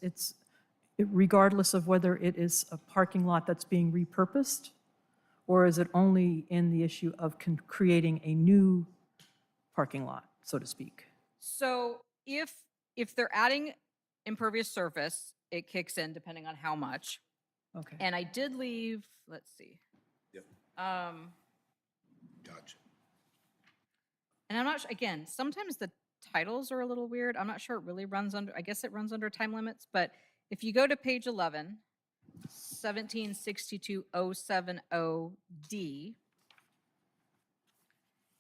regardless of whether it is a parking lot that's being repurposed, or is it only in the issue of creating a new parking lot, so to speak? So if they're adding impervious surface, it kicks in depending on how much. Okay. And I did leave, let's see. Yep. Gotcha. And I'm not sure, again, sometimes the titles are a little weird. I'm not sure it really runs under, I guess it runs under time limits, but if you go to page 11, 1762070D,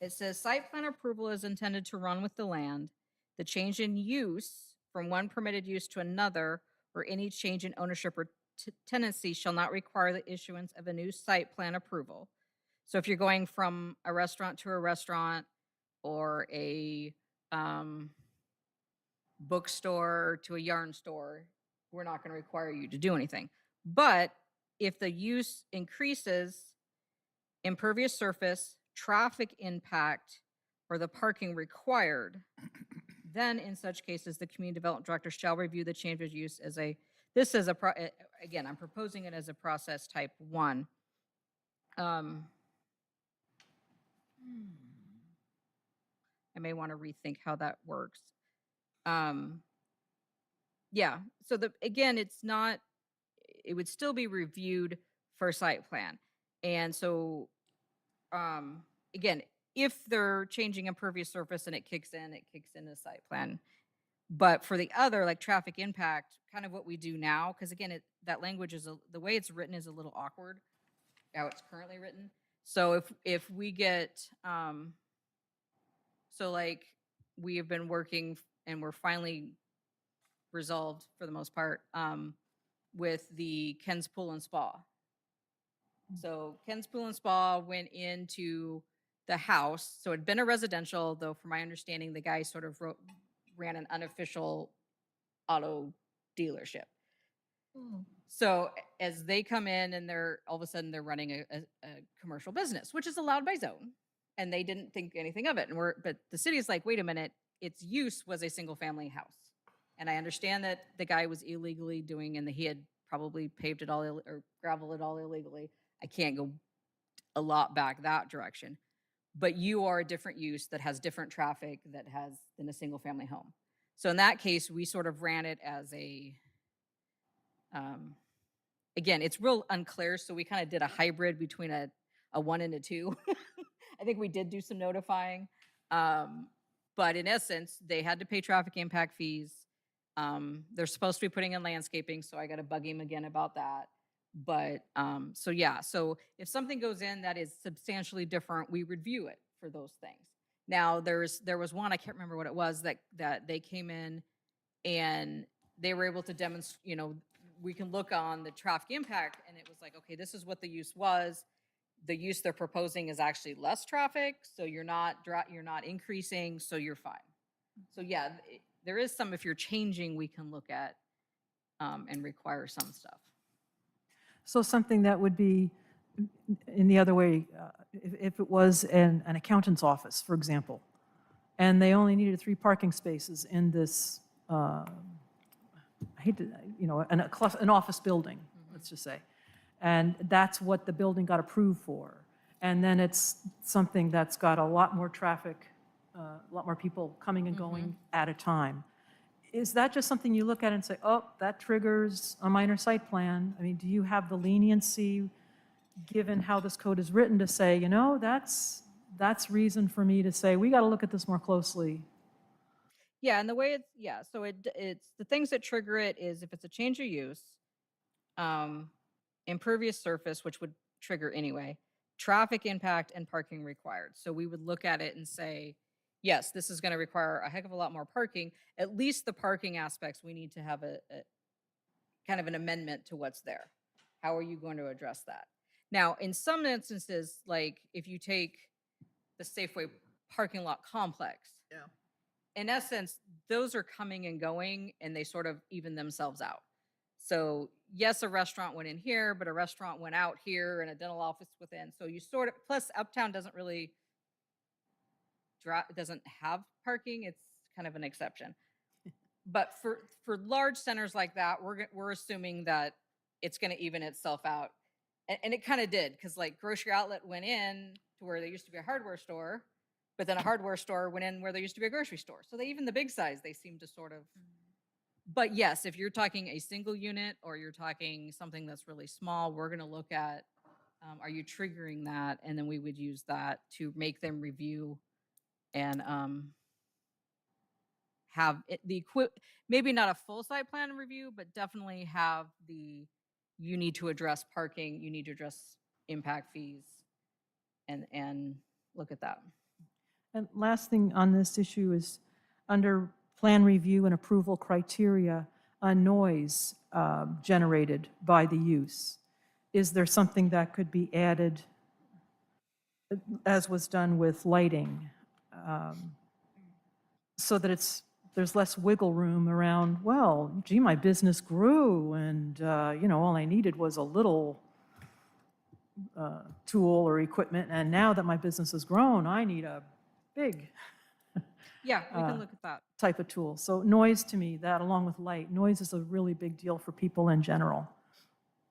it says site plan approval is intended to run with the land. The change in use from one permitted use to another or any change in ownership or tenancy shall not require the issuance of a new site plan approval. So if you're going from a restaurant to a restaurant or a bookstore to a yarn store, we're not going to require you to do anything. But if the use increases impervious surface, traffic impact, or the parking required, then in such cases, the community development director shall review the change of use as again, I'm proposing it as a process type 1. I may want to rethink how that works. Yeah, so again, it would still be reviewed for site plan. And so, again, if they're changing impervious surface and it kicks in the site plan. But for the other, like traffic impact, kind of what we do now, because again, that language the way it's written is a little awkward, how it's currently written. So if we get, so like we have been working and we're finally resolved for the most part with the Ken's Pool and Spa. So Ken's Pool and Spa went into the house. So it'd been a residential, though from my understanding, the guy sort of ran an unofficial auto dealership. So as they come in and all of a sudden they're running a commercial business, which is allowed by zone. And they didn't think anything of it. But the city is like, wait a minute, its use was a single family house. And I understand that the guy was illegally doing, and he had probably paved it all or graveled it all illegally. I can't go a lot back that direction. But you are a different use that has different traffic than a single family home. So in that case, we sort of ran it as again, it's real unclear. So we kind of did a hybrid between a 1 and a 2. I think we did do some notifying. But in essence, they had to pay traffic impact fees. They're supposed to be putting in landscaping, so I got to bug him again about that. But so yeah, so if something goes in that is substantially different, we review it for those things. Now there was one, I can't remember what it was, that they came in and they were able to demonstrate, we can look on the traffic impact and it was like, okay, this is what the use was. The use they're proposing is actually less traffic, so you're not increasing, so you're fine. So yeah, there is some, if you're changing, we can look at and require some stuff. So something that would be in the other way, if it was an accountant's office, for example, and they only needed 3 parking spaces in this, I hate to, an office building, let's just say. And that's what the building got approved for. And then it's something that's got a lot more traffic, a lot more people coming and going at a time. Is that just something you look at and say, oh, that triggers a minor site plan? I mean, do you have the leniency, given how this code is written, to say, that's reason for me to say, we got to look at this more closely? Yeah, and the way so it's the things that trigger it is if it's a change of use, impervious surface, which would trigger anyway, traffic impact, and parking required. So we would look at it and say, yes, this is going to require a heck of a lot more parking. At least the parking aspects, we need to have a kind of an amendment to what's there. How are you going to address that? Now, in some instances, like if you take the Safeway parking lot complex, Yeah. in essence, those are coming and going and they sort of even themselves out. So yes, a restaurant went in here, but a restaurant went out here and a dental office within. So you sort of, plus Uptown doesn't really doesn't have parking. It's kind of an exception. But for large centers like that, we're assuming that it's going to even itself out. And it kind of did, because like Grocery Outlet went in to where there used to be a hardware store, but then a hardware store went in where there used to be a grocery store. So even the big size, they seem to sort of. But yes, if you're talking a single unit or you're talking something that's really small, we're going to look at, are you triggering that? And then we would use that to make them review and have maybe not a full site plan review, but definitely have you need to address parking, you need to address impact fees, and look at that. And last thing on this issue is, under plan review and approval criteria, a noise generated by the use. Is there something that could be added, as was done with lighting, so that there's less wiggle room around, well, gee, my business grew, and all I needed was a little tool or equipment, and now that my business has grown, I need a big Yeah, we can look at that. type of tool. So noise, to me, that along with light, noise is a really big deal for people in general.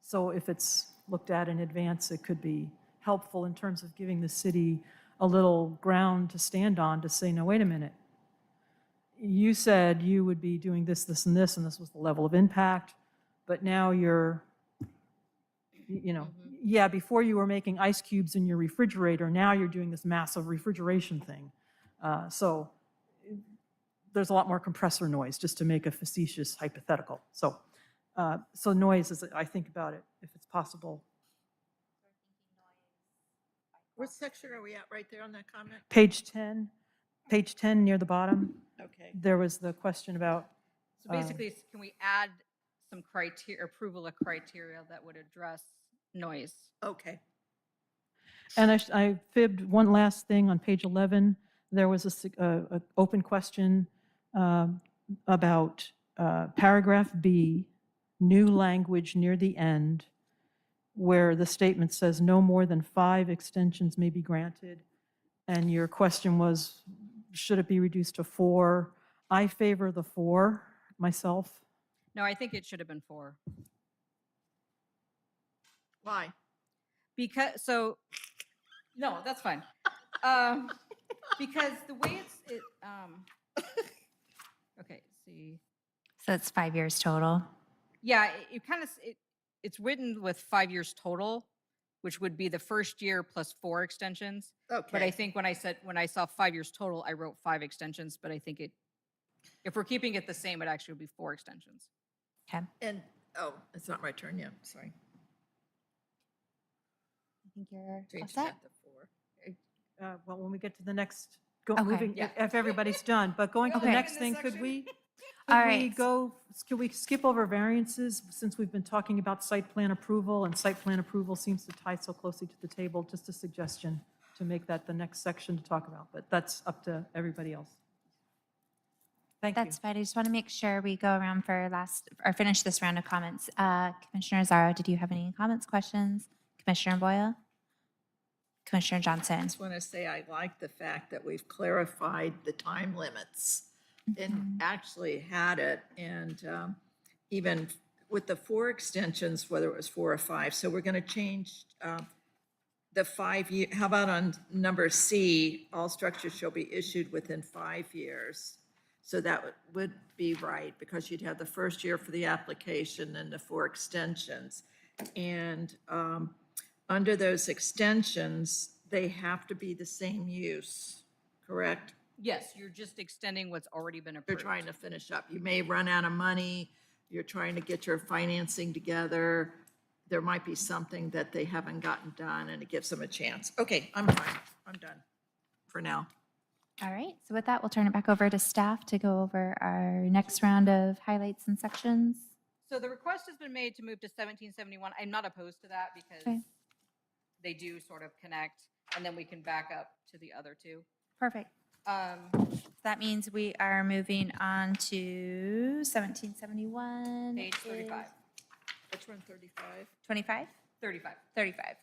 So if it's looked at in advance, it could be helpful in terms of giving the city a little ground to stand on to say, no, wait a minute. You said you would be doing this, this, and this was the level of impact, but now you're, yeah, before you were making ice cubes in your refrigerator, now you're doing this massive refrigeration thing. So there's a lot more compressor noise, just to make a facetious hypothetical. So noise, as I think about it, if it's possible. What section are we at right there on that comment? Page 10 near the bottom, Okay. there was the question about, So basically, can we add some approval of criteria that would address noise? Okay. and I fibbed one last thing on page 11. There was a open question about paragraph B, new language near the end, where the statement says no more than 5 extensions may be granted. And your question was, should it be reduced to 4? I favor the 4 myself. No, I think it should have been 4. Why? No, that's fine. Because the way okay, see. So it's 5 years total. Yeah, it's written with 5 years total, which would be the first year plus 4 extensions. Okay. But I think when I saw 5 years total, I wrote 5 extensions, but I think if we're keeping it the same, it actually would be 4 extensions. Okay. And, it's not my turn yet, sorry. I think you're all Change set. that to 4. Well, when we get to the next, Okay. if everybody's done, but going to the Okay. next thing, could we All right. Could we skip over variances, since we've been talking about site plan approval, and site plan approval seems to tie so closely to the table? Just a suggestion to make that the next section to talk about, but that's up to everybody else. Thank you. That's fine. I just want to make sure we go around for finish this round of comments. Commissioner Zaro, did you have any comments, questions? Commissioner Boyle? Commissioner I Johnson? just want to say I like the fact that we've clarified the time limits and actually had it, and even with the 4 extensions, whether it was 4 or 5. So we're going to change the 5 year, how about on number C, all structures shall be issued within 5 years. So that would be right, because you'd have the first year for the application and the 4 extensions. And under those extensions, they have to be the same use, correct? Yes, you're just extending what's already been You're approved. trying to finish up. You may run out of money, you're trying to get your financing together. There might be something that they haven't gotten done, and it gives them a chance. Okay, I'm fine. I'm done for now. All right, so with that, we'll turn it back over to staff to go over our next round of highlights and sections. So the request has been made to move to 1771. I'm not opposed to that because Okay. they do sort of connect, and then we can back up to the other two. Perfect. That means we are moving on to 1771. Page 35. Which one, 35? 25? 35. 35.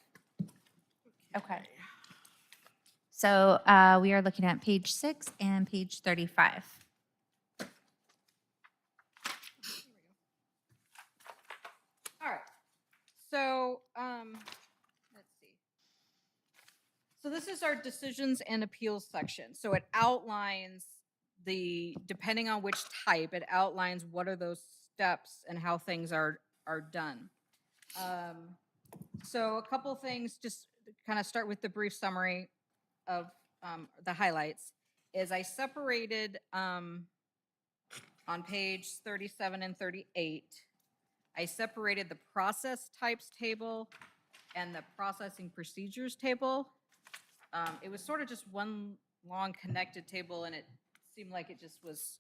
Okay. So we are looking at page 6 and page 35. All right. So, let's see. So this is our decisions and appeals section. So it outlines depending on which type, it outlines what are those steps and how things are done. So a couple things, just kind of start with the brief summary of the highlights, is I separated on page 37 and 38, I separated the process types table and the processing procedures table. It was sort of just one long connected table, and it seemed like it just was,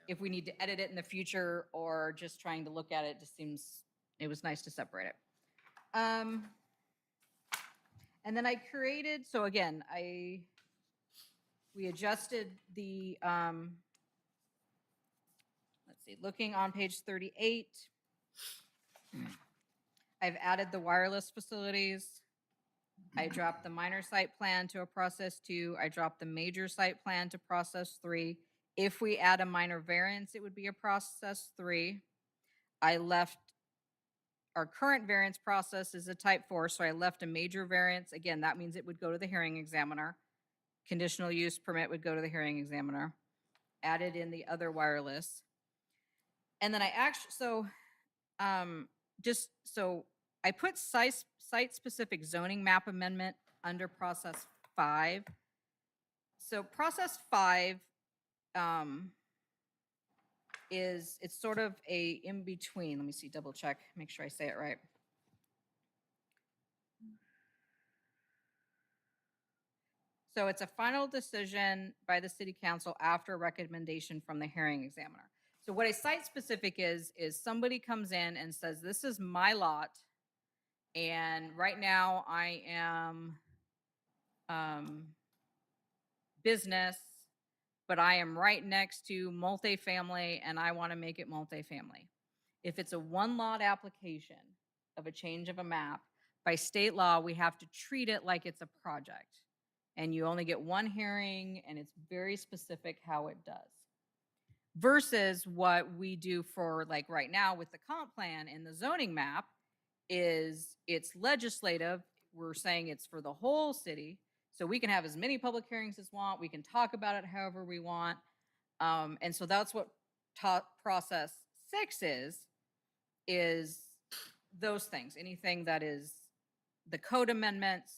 if we need to edit it in the future or just trying to look at it, just seems, it was nice to separate it. And then I created, so again, we adjusted the, let's see, looking on page 38, I've added the wireless facilities. I dropped the minor site plan to a process 2. I dropped the major site plan to process 3. If we add a minor variance, it would be a process 3. I left our current variance process is a type 4, so I left a major variance. Again, that means it would go to the hearing examiner. Conditional use permit would go to the hearing examiner. Added in the other wireless. And then I actually, so I put site-specific zoning map amendment under process 5. So process 5 it's sort of a in-between. Let me see, double check, make sure I say it right. So it's a final decision by the city council after a recommendation from the hearing examiner. So what a site-specific is somebody comes in and says, this is my lot, and right now I am business, but I am right next to multifamily and I want to make it multifamily. If it's a one-lot application of a change of a map, by state law, we have to treat it like it's a project. And you only get one hearing, and it's very specific how it does. Versus what we do for, like right now with the comp plan and the zoning map, is it's legislative. We're saying it's for the whole city. So we can have as many public hearings as we want. We can talk about it however we want. And so that's what process 6 is those things. Anything that is the code amendments,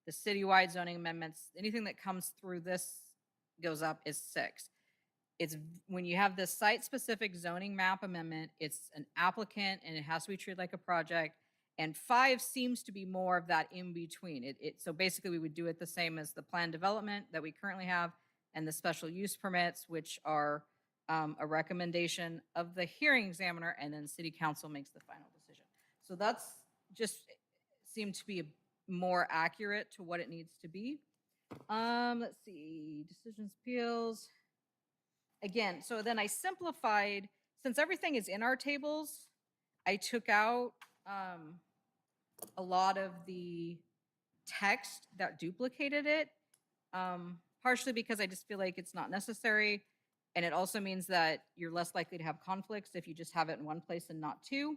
the citywide zoning amendments, anything that comes through this goes up is 6. It's when you have this site-specific zoning map amendment, it's an applicant and it has to be treated like a project. And 5 seems to be more of that in between. So basically we would do it the same as the plan development that we currently have and the special use permits, which are a recommendation of the hearing examiner, and then city council makes the final decision. So that's just seemed to be more accurate to what it needs to be. Let's see, decisions, appeals. again, so then I simplified, since everything is in our tables, I took out a lot of the text that duplicated it, partially because I just feel like it's not necessary. And it also means that you're less likely to have conflicts if you just have it in one place and not two.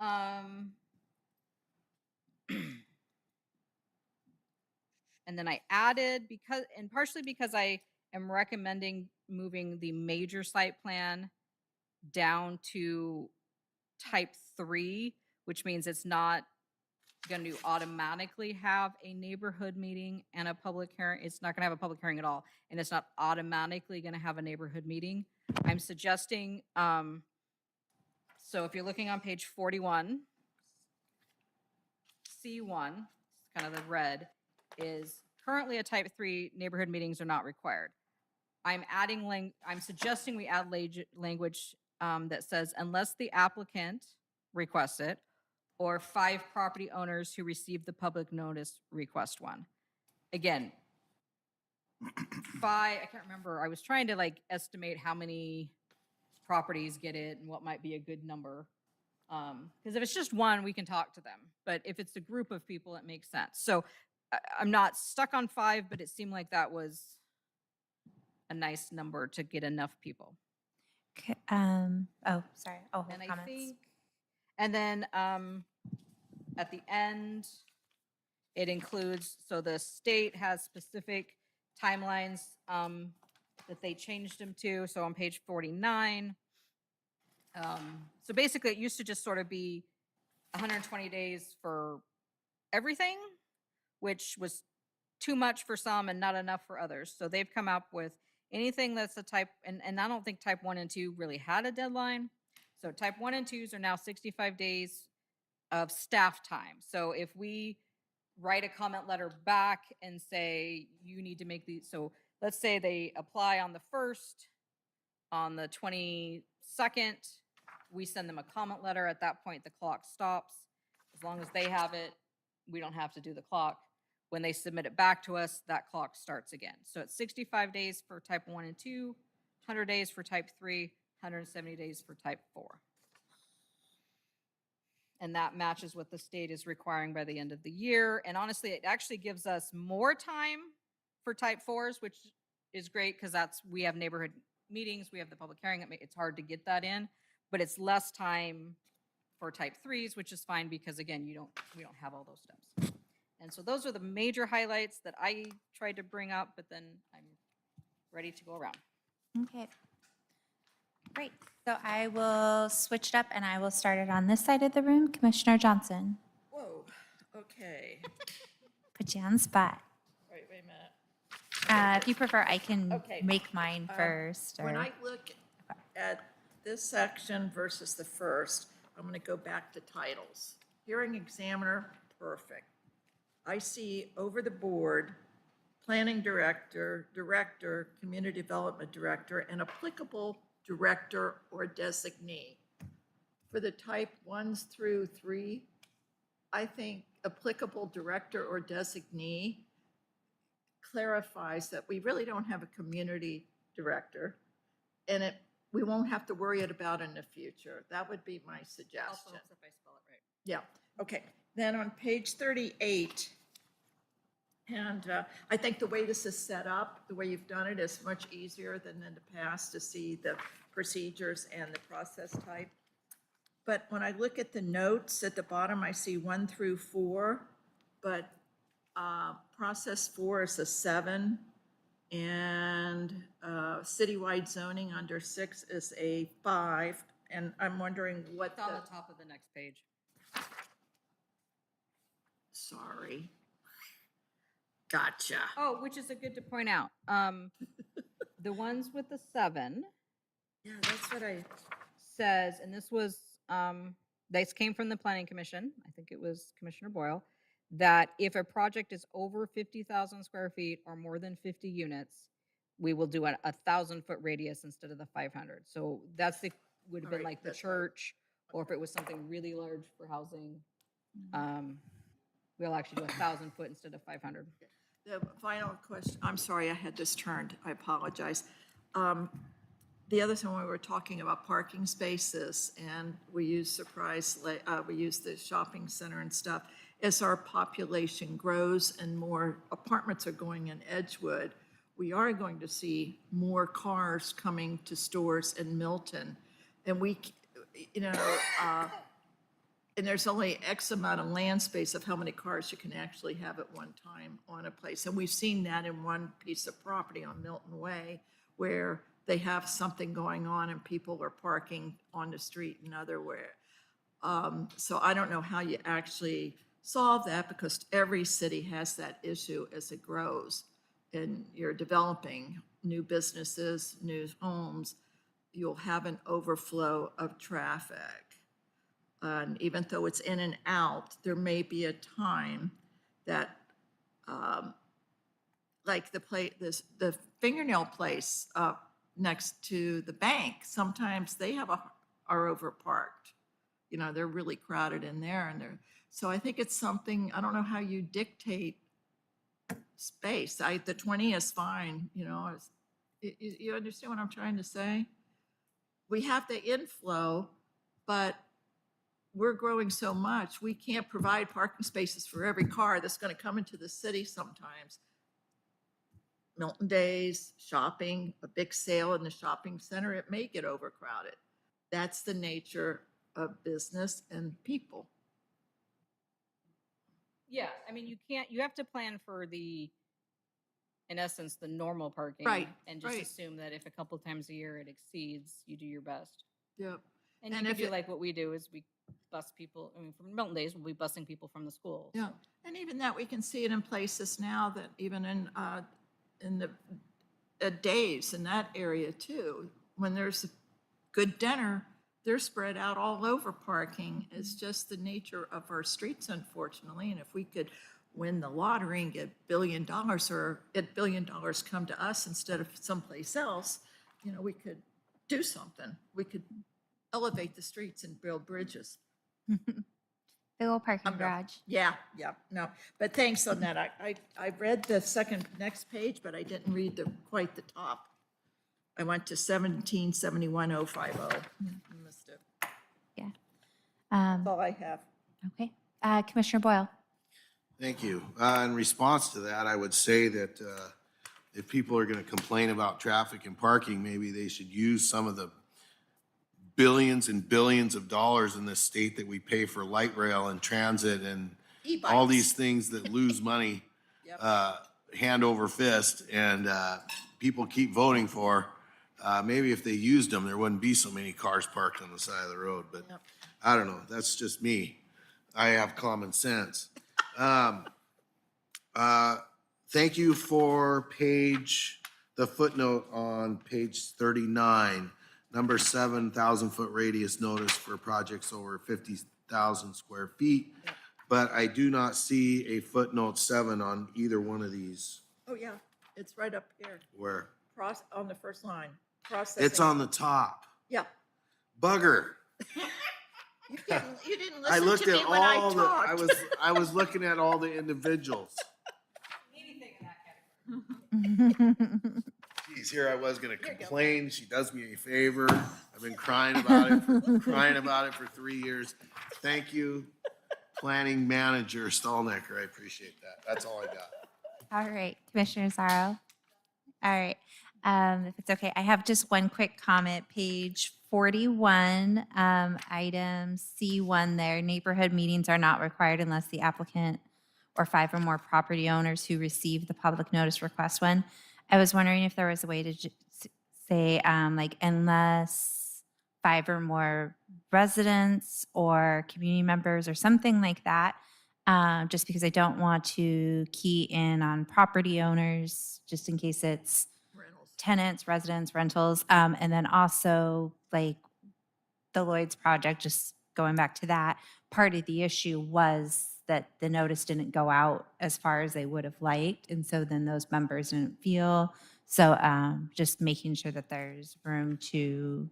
And then I added, because, and partially because I am recommending moving the major site plan down to type 3, which means it's not going to automatically have a neighborhood meeting and a public hearing. It's not going to have a public hearing at all, and it's not automatically going to have a neighborhood meeting. I'm suggesting, so if you're looking on page 41, C1, kind of the red, is currently a type 3, neighborhood meetings are not required. I'm suggesting we add language that says, unless the applicant requests it, or 5 property owners who receive the public notice request one. Again, 5, I can't remember, I was trying to like estimate how many properties get it and what might be a good number. Because if it's just one, we can talk to them. But if it's a group of people, it makes sense. So I'm not stuck on 5, but it seemed like that was a nice number to get enough people. Okay, oh, sorry. Oh, And I comments. think, and then at the end, it includes, so the state has specific timelines that they changed them to. So on page 49, so basically it used to just sort of be 120 days for everything, which was too much for some and not enough for others. So they've come up with anything that's a type, and I don't think type 1 and 2 really had a deadline. So type 1 and 2s are now 65 days of staff time. So if we write a comment letter back and say, you need to make these, so let's say they apply on the 1st, on the 22nd, we send them a comment letter. At that point, the clock stops. As long as they have it, we don't have to do the clock. When they submit it back to us, that clock starts again. So it's 65 days for type 1 and 2, 100 days for type 3, 170 days for type 4. And that matches what the state is requiring by the end of the year. And honestly, it actually gives us more time for type 4s, which is great because we have neighborhood meetings, we have the public hearing. It's hard to get that in, but it's less time for type 3s, which is fine because again, we don't have all those steps. And so those are the major highlights that I tried to bring up, but then I'm ready to go around. Okay. Great. So I will switch it up and I will start it on this side of the room. Commissioner Johnson, Whoa, okay. put you on the spot. Wait a minute. If you prefer, I can Okay. make mine first. When or- I look at this section versus the first, I'm going to go back to titles. Hearing examiner, perfect. I see over the board, planning director, director, community development director, and applicable director or designee. For the type 1s through 3, I think applicable director or designee clarifies that we really don't have a community director, and we won't have to worry about it in the future. That would be my Also suggestion. helps if I spell it right. Yeah, okay. Then on page 38, and I think the way this is set up, the way you've done it is much easier than in the past to see the procedures and the process type. But when I look at the notes at the bottom, I see 1 through 4, but process 4 is a 7, and citywide zoning under 6 is a 5, and I'm wondering what It's on the top of the next page. sorry. Gotcha. Oh, which is a good to point out. The ones with the 7 Yeah, that's what I, says, and this was, this came from the Planning Commission, I think it was Commissioner Boyle, that if a project is over 50,000 square feet or more than 50 units, we will do a 1,000-foot radius instead of the 500. So that's would have been Alright, like the that's right. church, or if it was something really large for housing, we'll actually do 1,000 foot instead of 500. the final question, I'm sorry, I had this turned, I apologize. The other time we were talking about parking spaces and we use we use the shopping center and stuff. As our population grows and more apartments are going in Edgewood, we are going to see more cars coming to stores in Milton. And you know, and there's only X amount of land space of how many cars you can actually have at one time on a place. And we've seen that in one piece of property on Milton Way where they have something going on and people are parking on the street and otherwhere. So I don't know how you actually solve that because every city has that issue as it grows. And you're developing new businesses, new homes, you'll have an overflow of traffic. And even though it's in and out, there may be a time that, like the fingernail place next to the bank, sometimes they are overparked. You know, they're really crowded in there, so I think it's something, I don't know how you dictate space. The 20 is fine, you know, you understand what I'm trying to say? We have the inflow, but we're growing so much, we can't provide parking spaces for every car that's going to come into the city sometimes. Milton Days, shopping, a big sale in the shopping center, it may get overcrowded. That's the nature of business and people. Yeah, I mean, you have to plan for in essence, the normal parking. Right, And just right. assume that if a couple times a year it exceeds, you do your best. Yep. And And you if can do it- like what we do is we bus people, I mean, from Milton Days, we'll be busing people from the school. Yeah, and even that, we can see it in places now that even in the days in that area too, when there's a good dinner, they're spread out all over parking. It's just the nature of our streets, unfortunately. And if we could win the lottery and get $1 billion or $1 billion come to us instead of someplace else, you know, we could do something. We could elevate the streets and build bridges. Big old parking I'm done. garage. Yeah, no, but thanks on that. I read the next page, but I didn't read quite the top. I went to 1771050. Missed it. Yeah. That's all I have. Okay. Commissioner Boyle. Thank you. In response to that, I would say that if people are going to complain about traffic and parking, maybe they should use some of the billions and billions of dollars in this state that we pay for light rail and transit and all E-bikes. these things that lose money hand over fist and people keep voting for. Maybe if they used them, there wouldn't be so many cars parked on the side of the road, but Yep. I don't know. That's just me. I have common sense. Thank you for the footnote on page 39, number 7, 1,000-foot radius notice for projects over 50,000 square feet. But I do not see a footnote 7 on either one of these. Oh, yeah, it's right up here, Where? on the first line. Processing. It's on the top. Yeah. Bugger. You didn't I listen looked to me at when I all talked. I was looking at all the individuals. Anything in that category. Geez, here I was gonna complain. She does me a favor. I've been crying about it for 3 years. Thank you, planning manager Stallnecker. I appreciate that. That's all I got. All right, Commissioner Zarro. All right, if it's okay, I have just one quick comment, page 41, item C1 there, neighborhood meetings are not required unless the applicant or 5 or more property owners who receive the public notice request one. I was wondering if there was a way to say, like, unless 5 or more residents or community members or something like that, just because I don't want to key in on property owners, just in case it's Reynolds. tenants, residents, rentals, and then also like the Lloyd's project, just going back to that, part of the issue was that the notice didn't go out as far as they would have liked, and so then those members didn't feel, so just making sure that there's room to,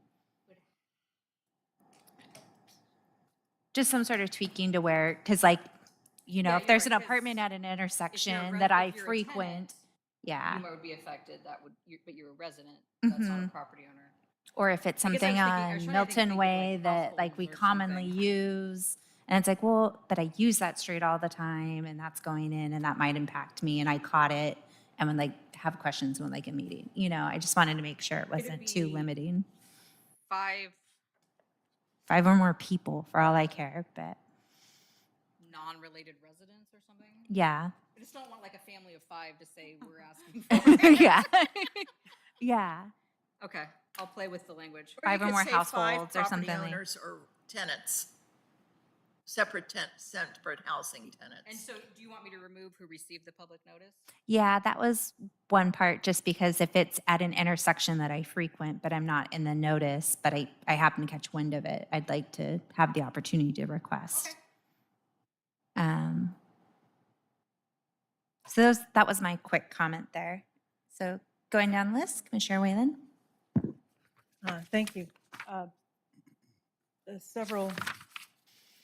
just some sort of tweaking to where, because like, you know, Yeah, if there's you're an right, 'cause apartment at an If you're a intersection rent- that I if you're a frequent, tenant, Yeah. would be affected, that would, but you're a resident, that's not a Mhm. property owner. Or if it's I guess I something was thinking- I was on trying to Milton think of, like, Way that like we households or commonly something. use. And it's like, well, but I use that street all the time and that's going in and that might impact me and I caught it and would like have questions when like a meeting. I just wanted to make sure it wasn't too be- limiting. 5 5 or more people for all I care, but non-related residents or something? yeah. I just don't want like a family of 5 to say we're asking for it. Yeah. Yeah. Okay, I'll play with the language. Or you 5 or could more say households or property something like- owners or tenants, separate housing tenants. And so do you want me to remove who received the public notice? Yeah, that was one part, just because if it's at an intersection that I frequent, but I'm not in the notice, but I happen to catch wind of it, I'd like to have the opportunity to request. Okay. So that was my quick comment there. So going down the list, Commissioner Whalen? Thank you. Several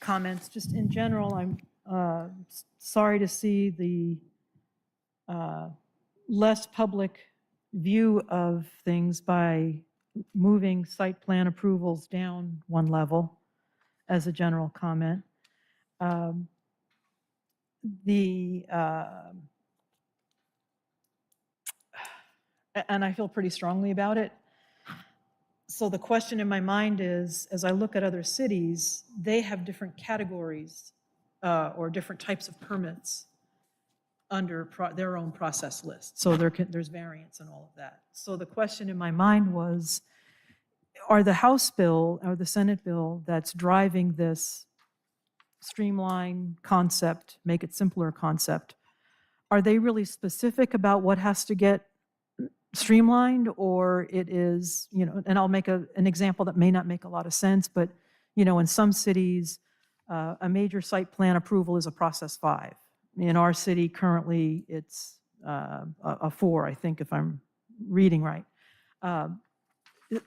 comments. Just in general, I'm sorry to see the less public view of things by moving site plan approvals down one level as a general comment. And I feel pretty strongly about it. So the question in my mind is, as I look at other cities, they have different categories or different types of permits under their own process list. So there's variance and all of that. So the question in my mind was, are the House bill or the Senate bill that's driving this streamline concept, make it simpler concept, are they really specific about what has to get streamlined, or it is, and I'll make an example that may not make a lot of sense, but, in some cities, a major site plan approval is a process 5. In our city currently, it's a 4, I think, if I'm reading right.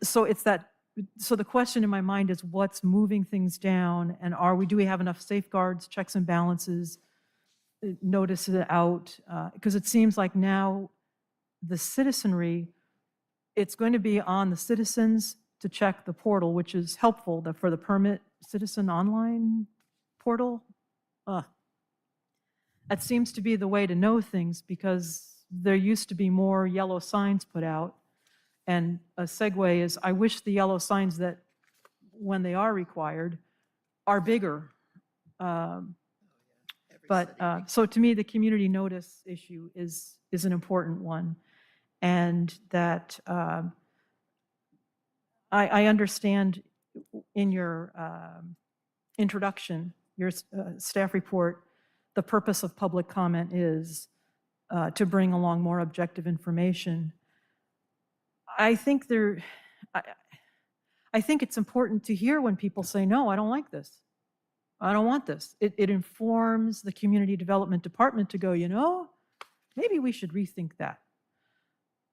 So the question in my mind is what's moving things down, and do we have enough safeguards, checks and balances, notice it out? Because it seems like now the citizenry, it's going to be on the citizens to check the portal, which is helpful for the permit citizen online portal. That seems to be the way to know things, because there used to be more yellow signs put out. And a segue is, I wish the yellow signs that, when they are required, are bigger. So to me, the community notice issue is an important one. And that I understand in your introduction, your staff report, the purpose of public comment is to bring along more objective information. I think it's important to hear when people say, no, I don't like this. I don't want this. It informs the community development department to go, maybe we should rethink that.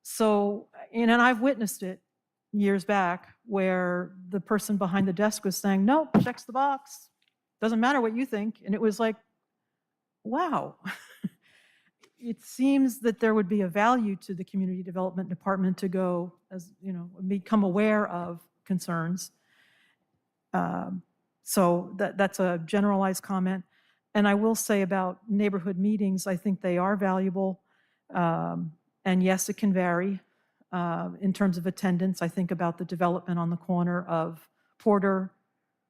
So, and I've witnessed it years back where the person behind the desk was saying, no, checks the box. Doesn't matter what you think. And it was like, wow. It seems that there would be a value to the community development department to go, become aware of concerns. So that's a generalized comment. And I will say about neighborhood meetings, I think they are valuable. And yes, it can vary in terms of attendance. I think about the development on the corner of Porter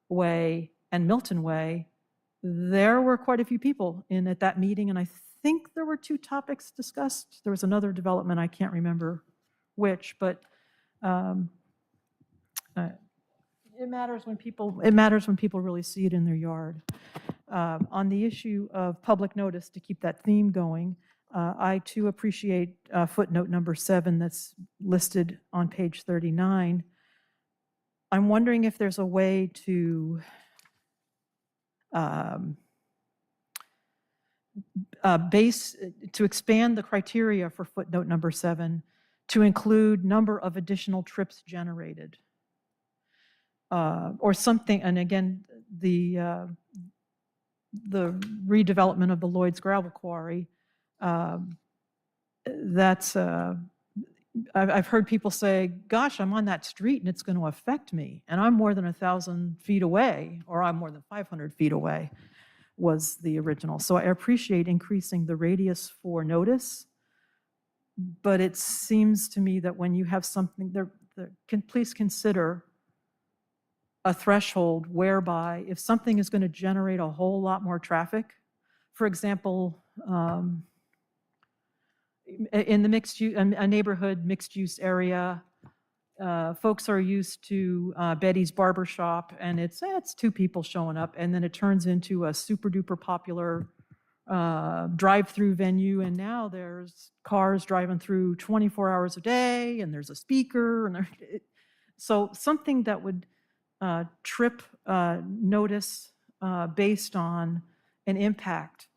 Way and Milton Way. There were quite a few people at that meeting, and I think there were 2 topics discussed. There was another development, I can't remember which, but it matters when people really see it in their yard. On the issue of public notice, to keep that theme going, I too appreciate footnote number 7 that's listed on page 39. I'm wondering if there's a way to expand the criteria for footnote number 7 to include number of additional trips generated. Or something, and again, the redevelopment of the Lloyd's gravel quarry, that's, I've heard people say, gosh, I'm on that street and it's going to affect me. And I'm more than 1,000 feet away, or I'm more than 500 feet away, was the original. So I appreciate increasing the radius for notice. But it seems to me that when you have something there, please consider a threshold whereby if something is going to generate a whole lot more traffic, for example, in the mixed use, a neighborhood mixed use area, folks are used to Betty's Barber Shop, and it's 2 people showing up, and then it turns into a super duper popular drive-through venue, and now there's cars driving through 24 hours a day, and there's a speaker, and so something that would trip notice based on an impact,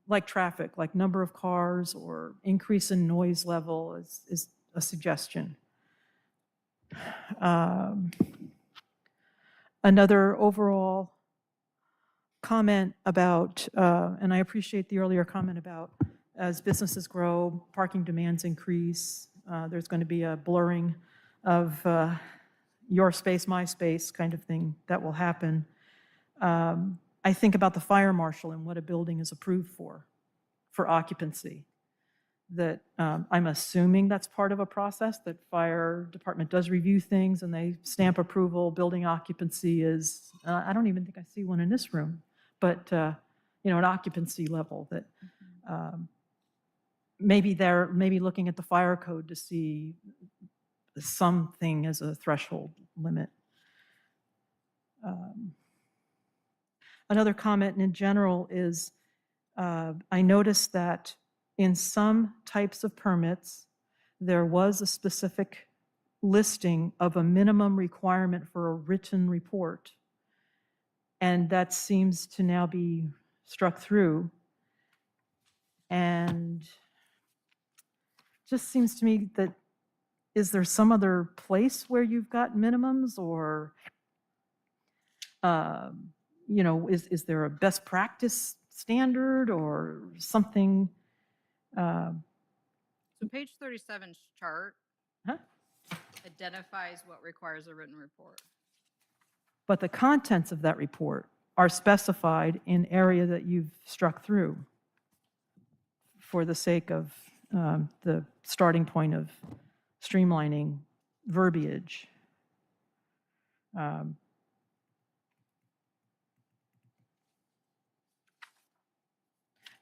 like traffic, like number of cars or increase in noise level is a suggestion. Another overall comment about, and I appreciate the earlier comment about as businesses grow, parking demands increase, there's going to be a blurring of your space, my space kind of thing that will happen. I think about the fire marshal and what a building is approved for occupancy. That I'm assuming that's part of a process, that fire department does review things and they stamp approval. Building occupancy is, I don't even think I see one in this room, but an occupancy level that maybe looking at the fire code to see something as a threshold limit. Another comment in general is I noticed that in some types of permits, there was a specific listing of a minimum requirement for a written report. And that seems to now be struck through. And just seems to me that, is there some other place where you've got minimums, or, is there a best practice standard or something? So page 37's chart Huh? identifies what requires a written report. But the contents of that report are specified in area that you've struck through for the sake of the starting point of streamlining verbiage.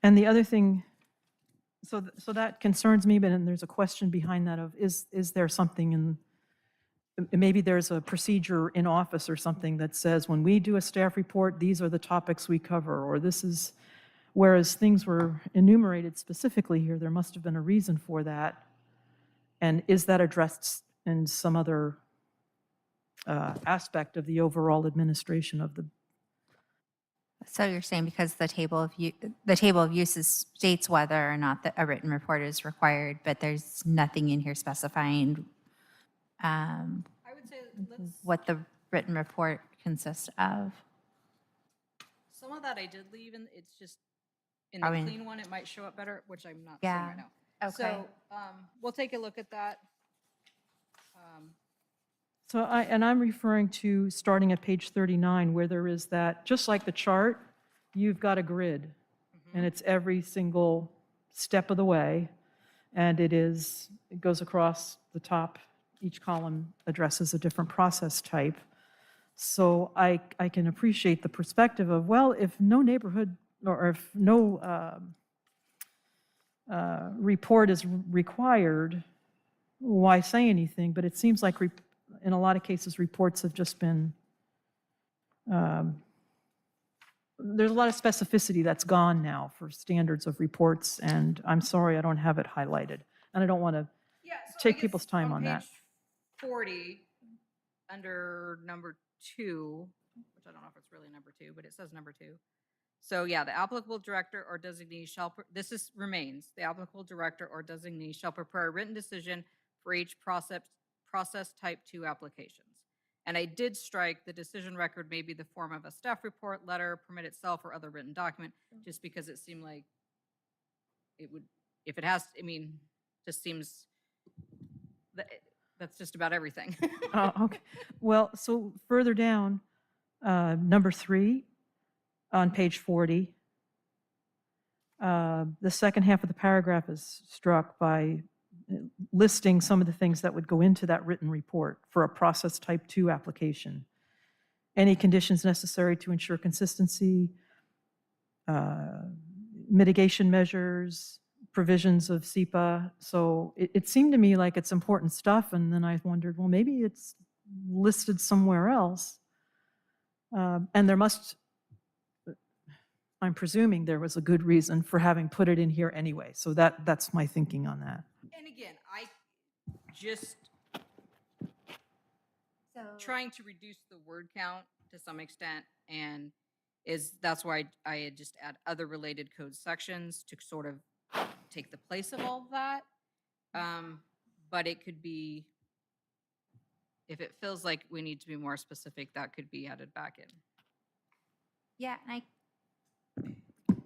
And the other thing, so that concerns me, but then there's a question behind that of, is there something in, maybe there's a procedure in office or something that says when we do a staff report, these are the topics we cover, or this is, whereas things were enumerated specifically here, there must have been a reason for that. And is that addressed in some other aspect of the overall administration of the? So you're saying because the table of uses states whether or not a written report is required, but there's nothing in here specifying I would say let's, what the written report consists of. some of that I did leave, and it's just, in I the mean- clean one, it might show up better, which I'm not seeing Yeah. right now. Okay. So we'll take a look at that. So I'm referring to starting at page 39, where there is that, just like the chart, you've got a grid, and it's every single step of the way, and it goes across the top. Each column addresses a different process type. So I can appreciate the perspective of, well, if no neighborhood, or if no report is required, why say anything? But it seems like in a lot of cases, reports have just been, there's a lot of specificity that's gone now for standards of reports, and I'm sorry I don't have it highlighted. And I don't want to Yeah, so I take guess people's time on that. page 40, under number 2, which I don't know if it's really number 2, but it says number 2. So yeah, the applicable director or designee shall, remains, the applicable director or designee shall prepare a written decision for each process type 2 applications. And I did strike the decision record may be the form of a staff report, letter, permit itself, or other written document, just because it seemed like it would if it has, I mean, just seems, that's just about everything. Oh, okay. Well, so further down, number 3 on page 40, the second half of the paragraph is struck by listing some of the things that would go into that written report for a process type 2 application. Any conditions necessary to ensure consistency, mitigation measures, provisions of SEPA. So it seemed to me like it's important stuff, and then I wondered, well, maybe it's listed somewhere else. And there must, I'm presuming there was a good reason for having put it in here anyway. So that's my thinking on that. And again, I just So, trying to reduce the word count to some extent, and that's why I had just add other related code sections to sort of take the place of all of that. But it could be, if it feels like we need to be more specific, that could be added back in. yeah, and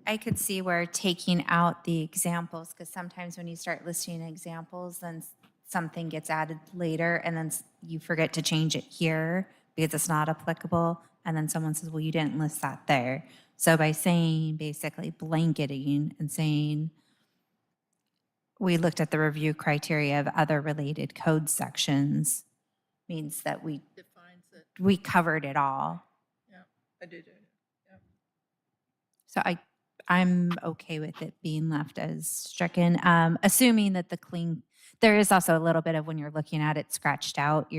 I could see where taking out the examples, because sometimes when you start listing examples, then something gets added later, and then you forget to change it here because it's not applicable, and then someone says, well, you didn't list that there. So by saying, basically blanketing and saying, we looked at the review criteria of other related code sections, means that we Defines it. covered it all. Yeah, I do. So I'm okay with it being left as stricken, assuming that there is also a little bit of when you're looking at it scratched out.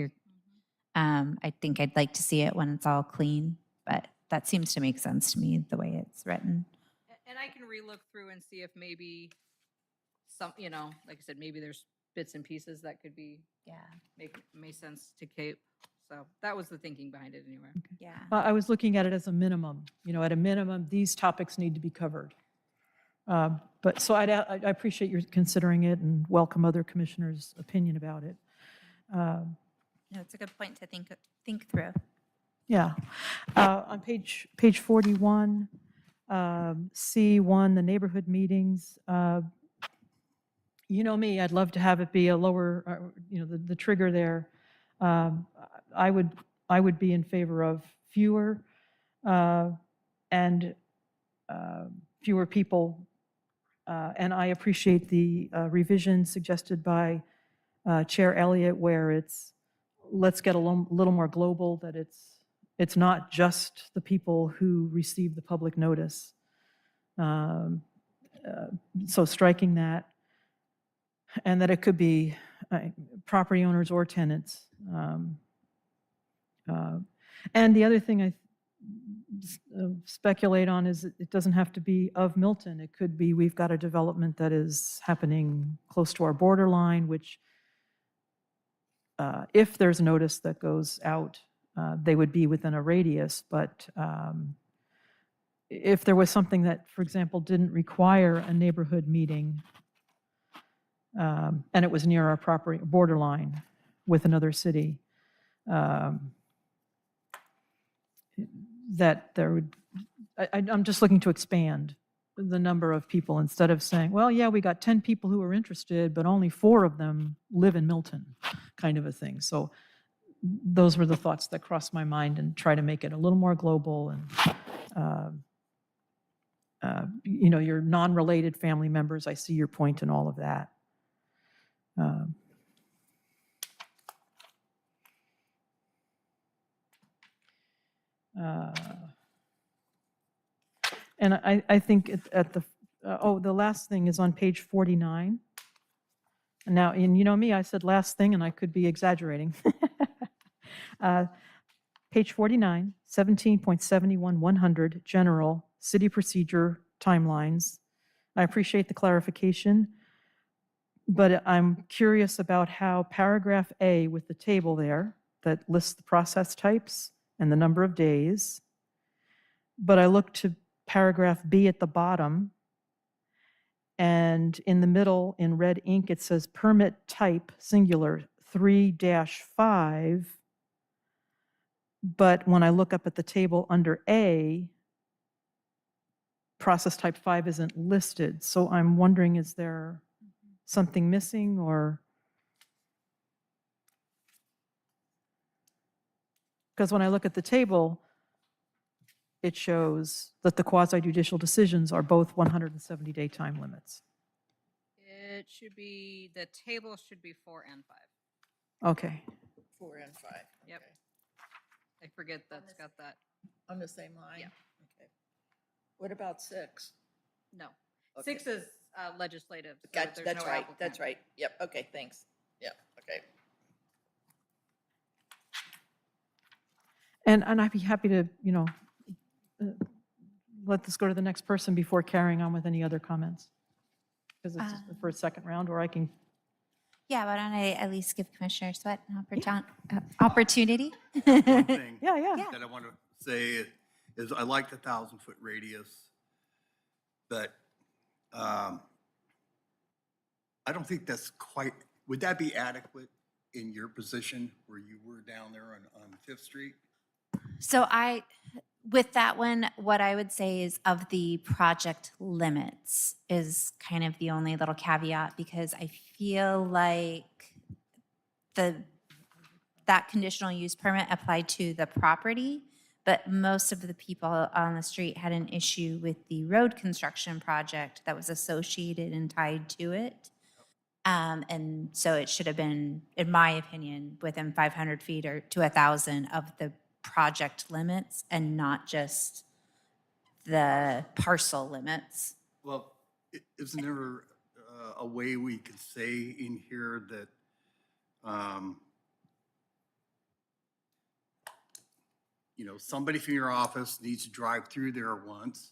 I think I'd like to see it when it's all clean, but that seems to make sense to me the way it's written. And I can relook through and see if maybe some, like I said, maybe there's bits and pieces that could be, Yeah, make sense to Kate. So that was the thinking behind it anyway. yeah. I was looking at it as a minimum. At a minimum, these topics need to be covered. But so I appreciate your considering it and welcome other commissioners' opinion about it. No, it's a good point to think through. Yeah. On page 41, C1, the neighborhood meetings. You know me, I'd love to have it be a lower, the trigger there. I would be in favor of fewer and fewer people. And I appreciate the revision suggested by Chair Elliott, where let's get a little more global, that it's not just the people who receive the public notice. So striking that, and that it could be property owners or tenants. And the other thing I speculate on is it doesn't have to be of Milton. It could be we've got a development that is happening close to our borderline, which if there's notice that goes out, they would be within a radius. But if there was something that, for example, didn't require a neighborhood meeting, and it was near our property borderline with another city, that there would, I'm just looking to expand the number of people instead of saying, well, yeah, we got 10 people who are interested, but only 4 of them live in Milton, kind of a thing. So those were the thoughts that crossed my mind, and try to make it a little more global, and your non-related family members. I see your point in all of that. And I think at the, the last thing is on page 49. Now, and you know me, I said last thing, and I could be exaggerating. Page 49, 17.71-100, general, city procedure timelines. I appreciate the clarification, but I'm curious about how paragraph A with the table there that lists the process types and the number of days, but I look to paragraph B at the bottom, and in the middle in red ink it says permit type singular 3-5, but when I look up at the table under A, process type 5 isn't listed. So I'm wondering, is there something missing or? Because when I look at the table, it shows that the quasi judicial decisions are both 170-day time limits. It should be, the table should be 4 and 5. Okay. 4 and 5. Yep. Okay. I forget that's got that. On the same line? Yeah. Okay. What about 6? No. Okay. 6 is legislative. so Gotcha, there's that's no right, that's applicant. right. Yep, okay, thanks. Yep, okay. And I'd be happy to, uh, let this go to the next person before carrying on with any other comments. Because it's just the first, second round, or I can, Yeah, why don't I at least give Commissioner Sweat an opportunity? One thing yeah, yeah. Yeah. that I want to say is I like the 1,000-foot radius, but I don't think that's quite, would that be adequate in your position where you were down there on Fifth Street? So with that one, what I would say is of the project limits is kind of the only little caveat, because I feel like that conditional use permit applied to the property, but most of the people on the street had an issue with the road construction project that was associated and tied to it. And so it should have been, in my opinion, within 500 feet or to 1,000 of the project limits and not just the parcel limits. Well, isn't there a way we could say in here that somebody from your office needs to drive through there once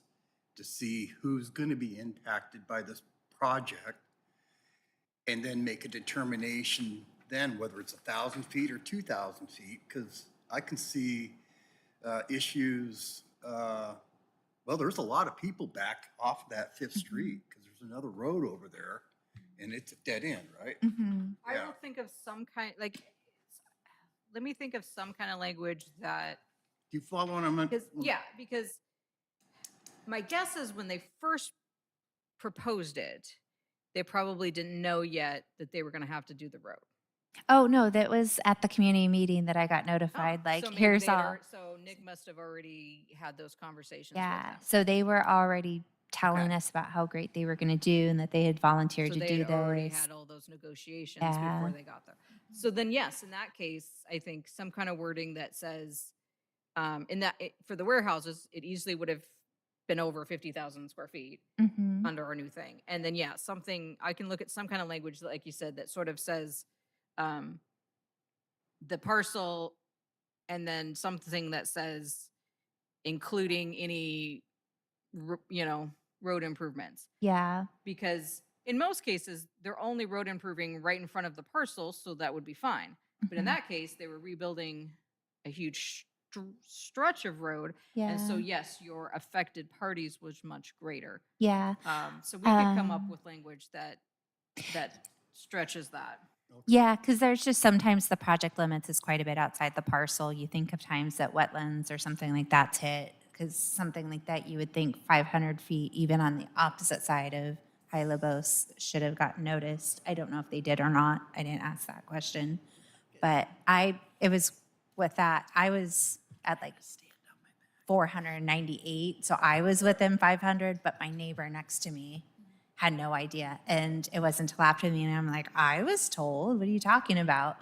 to see who's going to be impacted by this project, and then make a determination then whether it's 1,000 feet or 2,000 feet, because I can see issues. Well, there's a lot of people back off that Fifth Street because there's another road over there, and it's a dead end, right? I Yeah. will think of some kind, let me think of some kind of language that, Do you follow what I'm? because my guess is when they first proposed it, they probably didn't know yet that they were going to have to do the road. Oh, no, that was at the community meeting that I got Oh, notified, like, so maybe here's they'd all. So Nick must have already had those conversations with Yeah, them. so they were already telling Okay. us about how great they were going to do and that they had volunteered So to they do had already this. had all those negotiations Yeah. before they got there. So then, yes, in that case, I think some kind of wording that says, for the warehouses, it easily would have been over 50,000 square feet Mhm. under our new thing. And then, yeah, I can look at some kind of language, like you said, that sort of says the parcel, and then something that says including any, road improvements. Yeah, Because in most cases, they're only road improving right in front of the parcel, so that would be fine. But in Mhm. that case, they were rebuilding a huge stretch of road. And so, yeah, yes, your affected parties was much greater. yeah. So we could come up Um, with language that stretches that. Yeah, because there's just sometimes the project limits is quite a bit outside the parcel. You think of times that wetlands or something like that's hit, because something like that, you would think 500 feet, even on the opposite side of High Lobos, should have gotten noticed. I don't know if they did or not. I didn't ask that question. But it was with that, I was at like 498, so I was within 500, but my neighbor next to me had no idea. And it wasn't until after the meeting, I'm like, I was told, what are you talking about?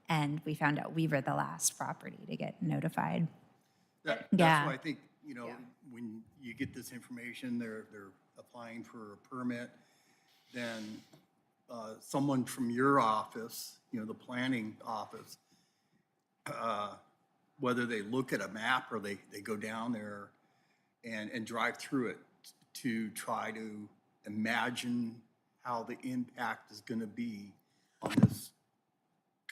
And we found out we were the last property to get notified. That's Yeah. why I think, when you get this information, they're applying for a permit, then someone from your office, the planning office, whether they look at a map or they go down there and drive through it to try to imagine how the impact is going to be on this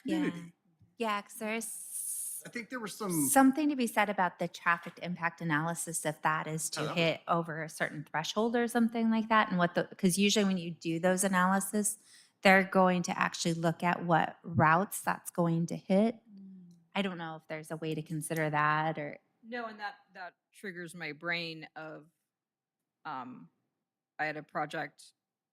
community. Yeah, because there's I think there was some. something to be said about the traffic impact analysis if that is to that was- hit over a certain threshold or something like that. And because usually when you do those analysis, they're going to actually look at what routes that's going to hit. I don't know if there's a way to consider that or, No, and that triggers my brain of, I had a project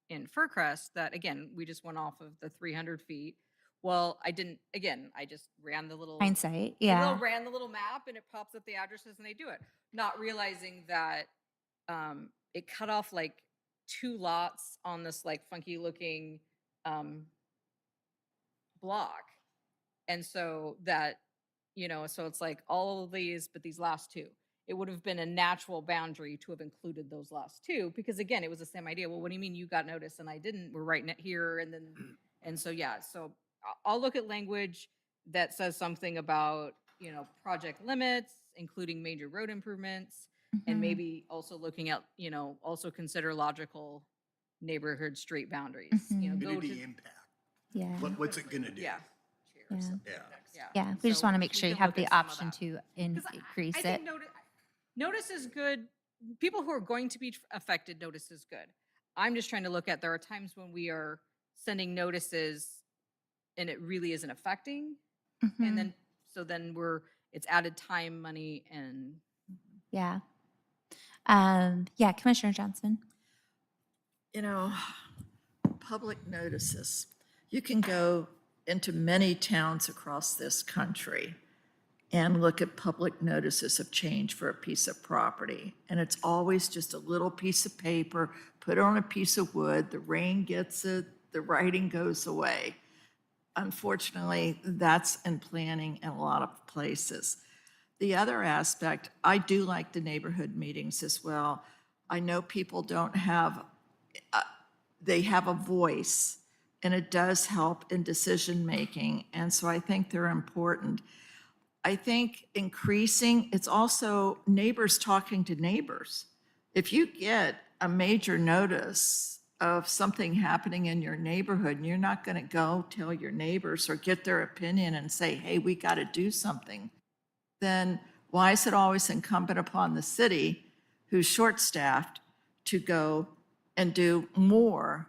in Fircrest that, again, we just went off of the 300 feet. Well, I didn't, again, I just ran the little. Hindsight, I yeah. ran the little map and it pops up the addresses and they do it, not realizing that it cut off like 2 lots on this like funky looking block. And so that, so it's like all of these, but these last 2. It would have been a natural boundary to have included those last 2, because again, it was the same idea. Well, what do you mean you got notice and I didn't? We're right here. And then, and so, yeah, so I'll look at language that says something about, project limits, including major road improvements, and Mhm. maybe also looking at, also consider logical neighborhood street boundaries. Mhm. Go Community to, impact. Yeah. What's it gonna do? yeah. Yeah. Yeah. Yeah, we just So want to make we sure you can have look the at some of option that. to 'Cause increase I it. think notice is good. People who are going to be affected, notice is good. I'm just trying to look at, there are times when we are sending notices and it really isn't affecting. Mhm. And then, so then it's added time, money, and Yeah. Yeah, Commissioner Johnson. Public notices. You can go into many towns across this country and look at public notices of change for a piece of property. And it's always just a little piece of paper, put on a piece of wood, the rain gets it, the writing goes away. Unfortunately, that's in planning in a lot of places. The other aspect, I do like the neighborhood meetings as well. I know people don't have, they have a voice, and it does help in decision-making, and so I think they're important. I think increasing, it's also neighbors talking to neighbors. If you get a major notice of something happening in your neighborhood, and you're not going to go tell your neighbors or get their opinion and say, hey, we got to do something, then why is it always incumbent upon the city, who's short-staffed, to go and do more?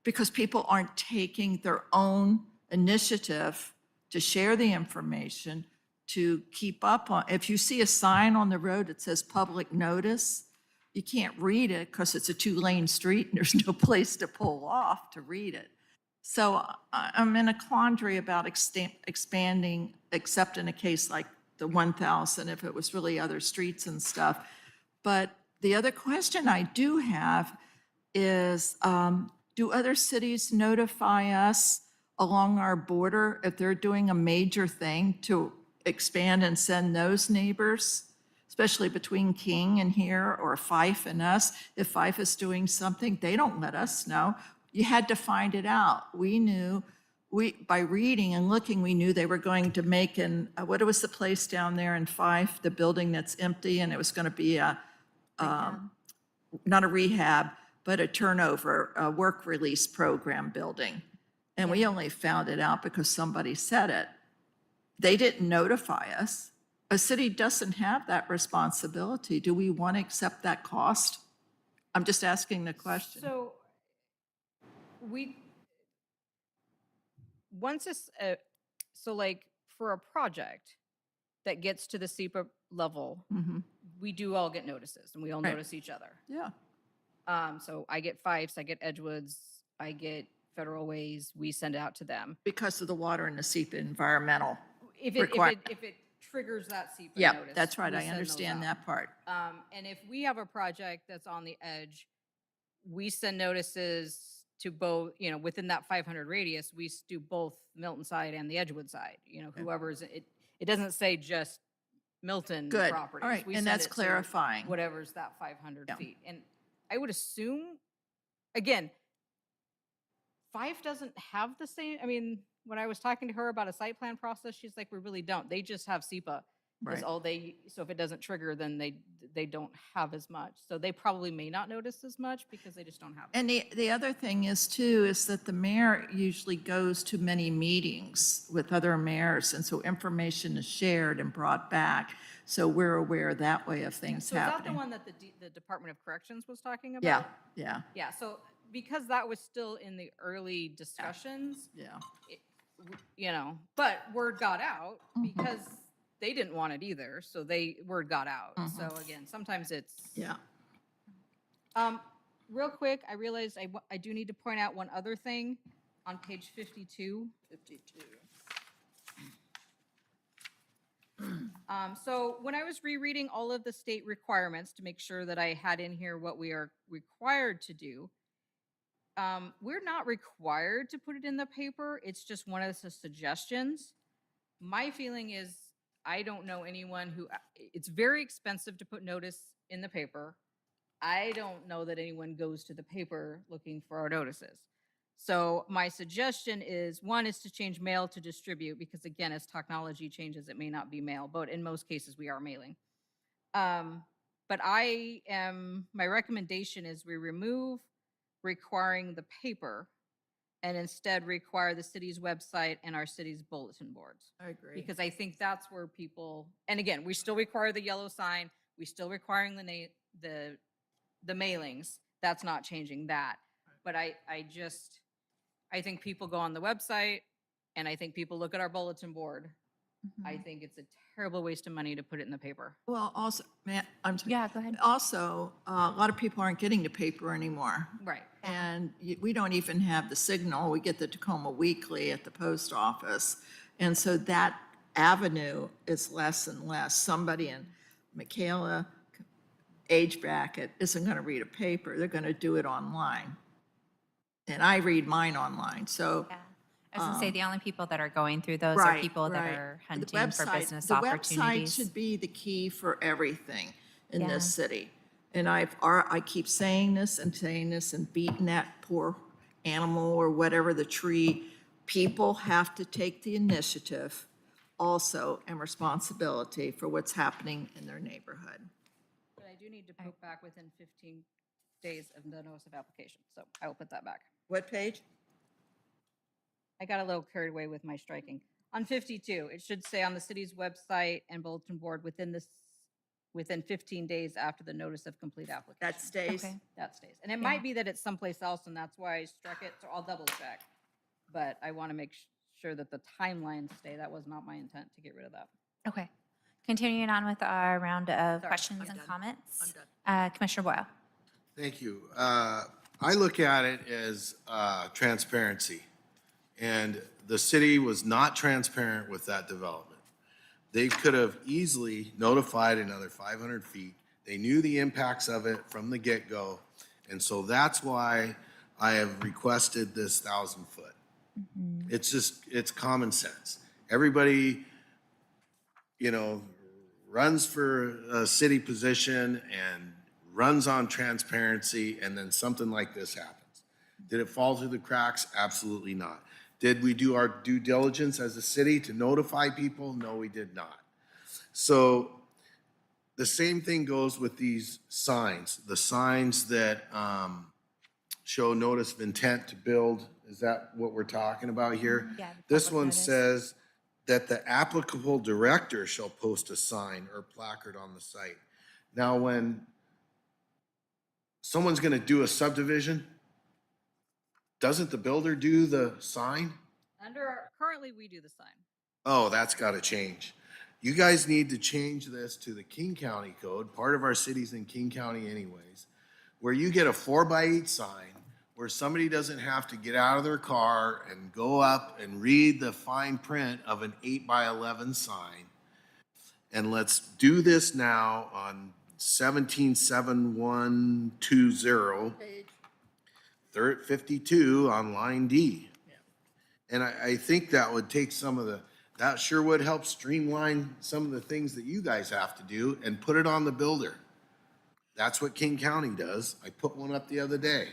Because people aren't taking their own initiative to share the information, to keep up on. If you see a sign on the road that says public notice, you can't read it because it's a 2-lane street and there's no place to pull off to read it. So I'm in a quandary about expanding, except in a case like the 1,000, if it was really other streets and stuff. But the other question I do have is, do other cities notify us along our border if they're doing a major thing to expand and send those neighbors, especially between King and here, or Fife and us? If Fife is doing something, they don't let us know. You had to find it out. We knew, by reading and looking, we knew they were going to make what was the place down there in Fife, the building that's empty, and it was going to be not a rehab, but a turnover, a work release program building. And we only found it out because somebody said it. They didn't notify us. A city doesn't have that responsibility. Do we want to accept that cost? I'm just asking the question. So once it's, so like for a project that gets to the SEPA level, we do all get notices and we all Right. notice each other. Yeah. So I get Fifes, I get Edgewoods, I get Federal Ways, we send it out to them. Because of the water and the SEPA environmental. If it triggers that SEPA Yeah, notice. that's right. we I send those understand out. that part. And if we have a project that's on the edge, we send notices to both, within that 500 radius, we do both Milton side and the Edgewood side, whoever's, it doesn't say just Milton Good. properties. All right. We And send that's it to clarifying. Whatever's that 500 Yeah. feet. And I would assume, again, Fife doesn't have the same, when I was talking to her about a site plan process, she's like, we really don't. They just have SEPA. Right. So if it doesn't trigger, then they don't have as much. So they probably may not notice as much because they just don't have it. And the other thing is too, is that the mayor usually goes to many meetings with other mayors, and so information is shared and brought back. So we're aware that way of things So is that the happening. one that the Department of Corrections was talking about? Yeah, yeah, Yeah, so because that was still in the early discussions, yeah. but word got out because they didn't want it either, so word got out. So again, sometimes it's. Yeah. real quick, I realized I do need to point out one other thing on page 52. 52. So when I was rereading all of the state requirements to make sure that I had in here what we are required to do, we're not required to put it in the paper. It's just one of the suggestions. My feeling is I don't know anyone who, it's very expensive to put notice in the paper. I don't know that anyone goes to the paper looking for our notices. So my suggestion is, one is to change mail to distribute, because again, as technology changes, it may not be mail, but in most cases we are mailing. But my recommendation is we remove requiring the paper and instead require the city's website and our city's bulletin boards. I agree. Because I think that's where people, and again, we still require the yellow sign, we still requiring the mailings. That's not changing that. But I think people go on the website and I think people look at our bulletin board. I think it's a terrible waste of money to put it in the paper. Well, also, I'm sorry. Yeah, go ahead. Also, a lot of people aren't getting the paper anymore. Right. And we don't even have the Signal. We get the Tacoma Weekly at the post office. And so that avenue is less and less. Somebody in Michaela age bracket isn't going to read a paper. They're going to do it online. And I read mine online, so. Yeah. I was gonna say, the only people that are going through those are Right, people that right. are The hunting for website- business The opportunities. website should be the key for everything in Yeah. this city. And I keep saying this and beating that poor animal or whatever, the tree. People have to take the initiative also and responsibility for what's happening in their neighborhood. But I do need to put back within 15 days of the notice of application. So I will put that back. What page? I got a little carried away with my striking. On 52, it should say on the city's website and bulletin board within 15 days after the notice of complete application. That stays? Okay. That stays. And it might be that it's someplace else and that's why I struck it, so I'll double check. But I want to make sure that the timelines stay. That was not my intent to get rid of that. Okay. Continuing on with our round of Sorry, questions I'm and done. comments. I'm done. Commissioner Boyle. Thank you. I look at it as transparency. And the city was not transparent with that development. They could have easily notified another 500 feet. They knew the impacts of it from the get-go. And so that's why I have requested this 1,000-foot. It's common sense. Everybody, runs for a city position and runs on transparency, and then something like this happens. Did it fall through the cracks? Absolutely not. Did we do our due diligence as a city to notify people? No, we did not. So the same thing goes with these signs. The signs that show notice of intent to build, is that what we're talking about here? Yeah, the This public one notice. says that the applicable director shall post a sign or placard on the site. Now, when someone's gonna do a subdivision, doesn't the builder do the sign? Currently, we do the sign. Oh, that's gotta change. You guys need to change this to the King County code, part of our city's in King County anyways, where you get a 4x8 sign, where somebody doesn't have to get out of their car and go up and read the fine print of an 8x11 sign. And let's do this now on 177120. Page. 52 on line D. And I think that would take that sure would help streamline some of the things that you guys have to do and put it on the builder. That's what King County does. I put one up the other day.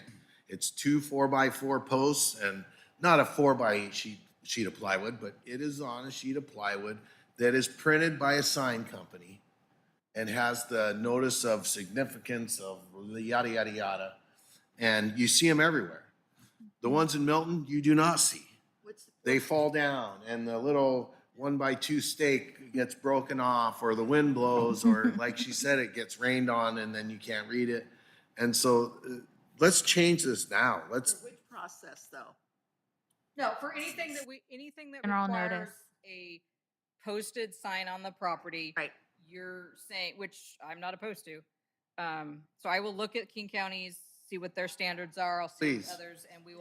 It's 2 4x4 posts and not a 4x8 sheet of plywood, but it is on a sheet of plywood that is printed by a sign company and has the notice of significance of yada, yada, yada. And you see them everywhere. The ones in Milton, you do not see. They fall down and the little 1x2 stake gets broken off, or the wind blows, or like she said, it gets rained on and then you can't read it. And so let's change this now. For which process, though? No, for anything that General requires notice. a posted sign on the property. Right. You're saying, which I'm not opposed to. So I will look at King County's see what their standards are, I'll see Please. what others, and we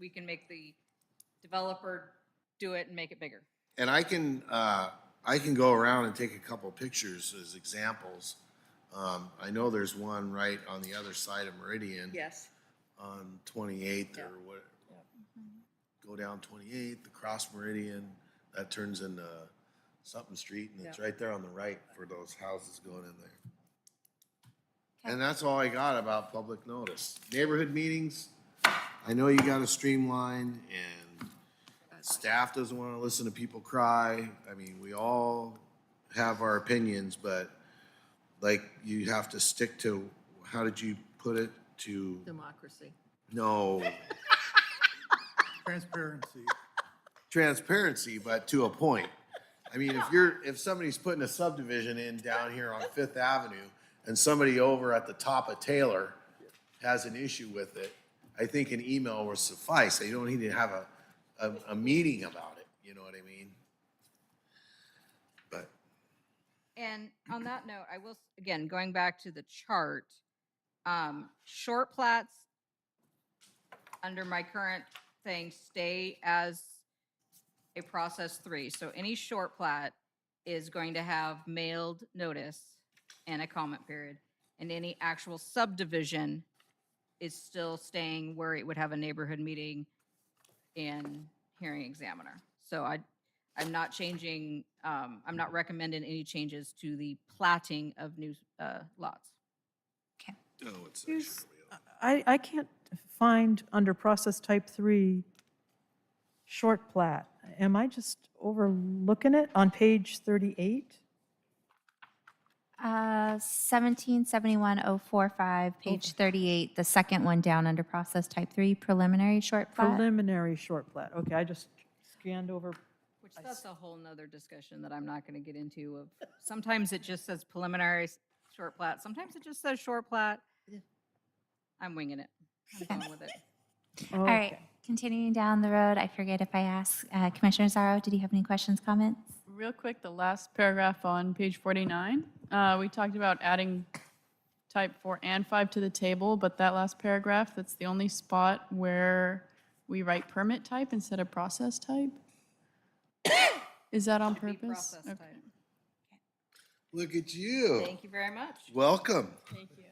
can make the developer do it and make it bigger. And I can go around and take a couple pictures as examples. I know there's one right on the other side of Meridian. Yes. On 28th Yeah. or what, go down 28th, the cross Meridian, that turns into something street, and it's right there on the right for those houses going in there. And that's all I got about public notice. Neighborhood meetings, I know you gotta streamline, and staff doesn't wanna listen to people cry. I mean, we all have our opinions, but like, you have to stick to, how did you put it, to, Democracy. no, Transparency. transparency, but to a point. I mean, if somebody's putting a subdivision in down here on Fifth Avenue, and somebody over at the top of Taylor has an issue with it, I think an email will suffice. You don't need to have a meeting about it, you know what I mean? But, And on that note, I will, again, going back to the chart, short plats under my current thing stay as a process 3. So any short plat is going to have mailed notice and a comment period. And any actual subdivision is still staying where it would have a neighborhood meeting and hearing examiner. So I'm not changing, I'm not recommending any changes to the platting of new lots. oh, it's Here's- actually, I can't find under process type 3, short plat. Am I just overlooking it on page 38? 1771045, page 38, the second one down under process type 3, preliminary short plat. Preliminary short plat. Okay, I just scanned over. Which that's a whole nother discussion that I'm not going to get into of, sometimes it just says preliminary short plat, sometimes it just says short plat. I'm winging it. I'm going with it. All right, continuing down the road, I forget if I asked Commissioner Zarro, did you have any questions, comments? Real quick, the last paragraph on page 49, we talked about adding type 4 and 5 to the table, but that last paragraph, that's the only spot where we write permit type instead of process type. Is that on Should be purpose? process Okay. type. look at you. Thank you very much. Welcome. Thank you.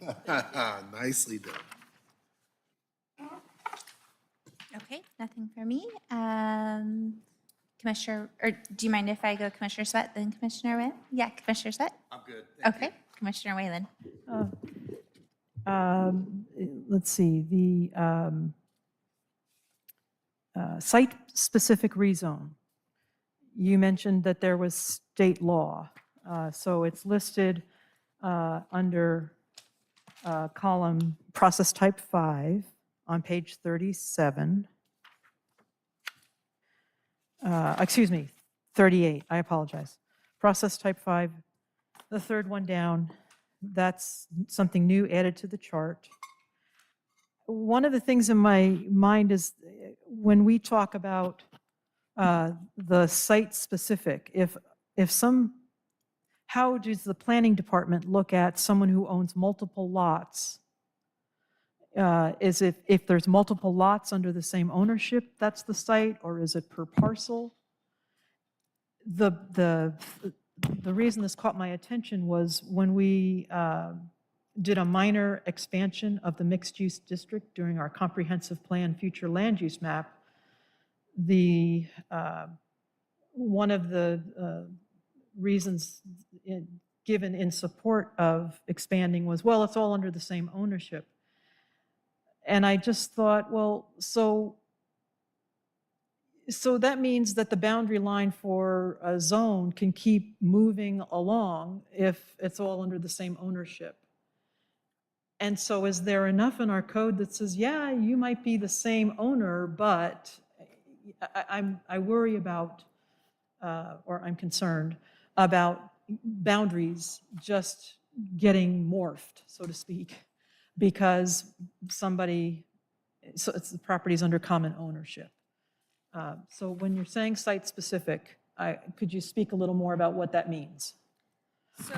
Nicely done. Okay, nothing for me. Commissioner, or do you mind if I go Commissioner Sweat, then Commissioner Whalen? Yeah, Commissioner Sweat? I'm good. Okay, Commissioner Whalen. Let's see, the site-specific rezone. You mentioned that there was state law. So it's listed under column process type 5 on page 37. Excuse me, 38, I apologize. Process type 5, the third one down, that's something new added to the chart. One of the things in my mind is when we talk about the site-specific, how does the planning department look at someone who owns multiple lots? Is it, if there's multiple lots under the same ownership, that's the site, or is it per parcel? The reason this caught my attention was when we did a minor expansion of the mixed-use district during our comprehensive plan future land use map, one of the reasons given in support of expanding was, well, it's all under the same ownership. And I just thought, well, so that means that the boundary line for a zone can keep moving along if it's all under the same ownership. And so is there enough in our code that says, yeah, you might be the same owner, but I worry about, or I'm concerned about boundaries just getting morphed, so to speak, because somebody, so it's the property's under common ownership. So when you're saying site-specific, could you speak a little more about what that means? So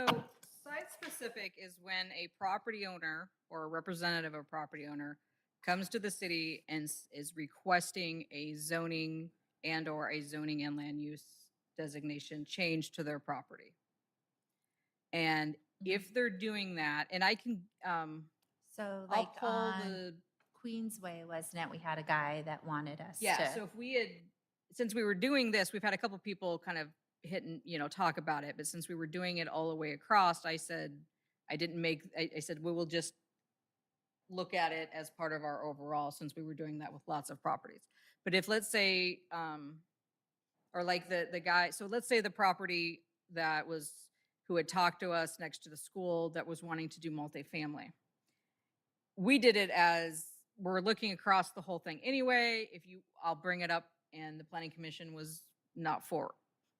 site-specific specific is when a property owner or a representative of a property owner comes to the city and is requesting a zoning and/or a zoning and land use designation change to their property. And if they're doing that, and I can, So I'll like pull on the, Queensway, wasn't it? We had a guy that wanted us to. yeah, so if we had, since we were doing this, we've had a couple people kind of hit and, talk about it, but since we were doing it all the way across, I said, I said, we will just look at it as part of our overall, since we were doing that with lots of properties. But if, let's say, or like the guy, so let's say the property that was, who had talked to us next to the school that was wanting to do multifamily. We did it as, we're looking across the whole thing anyway. I'll bring it up, and the planning commission was not for it.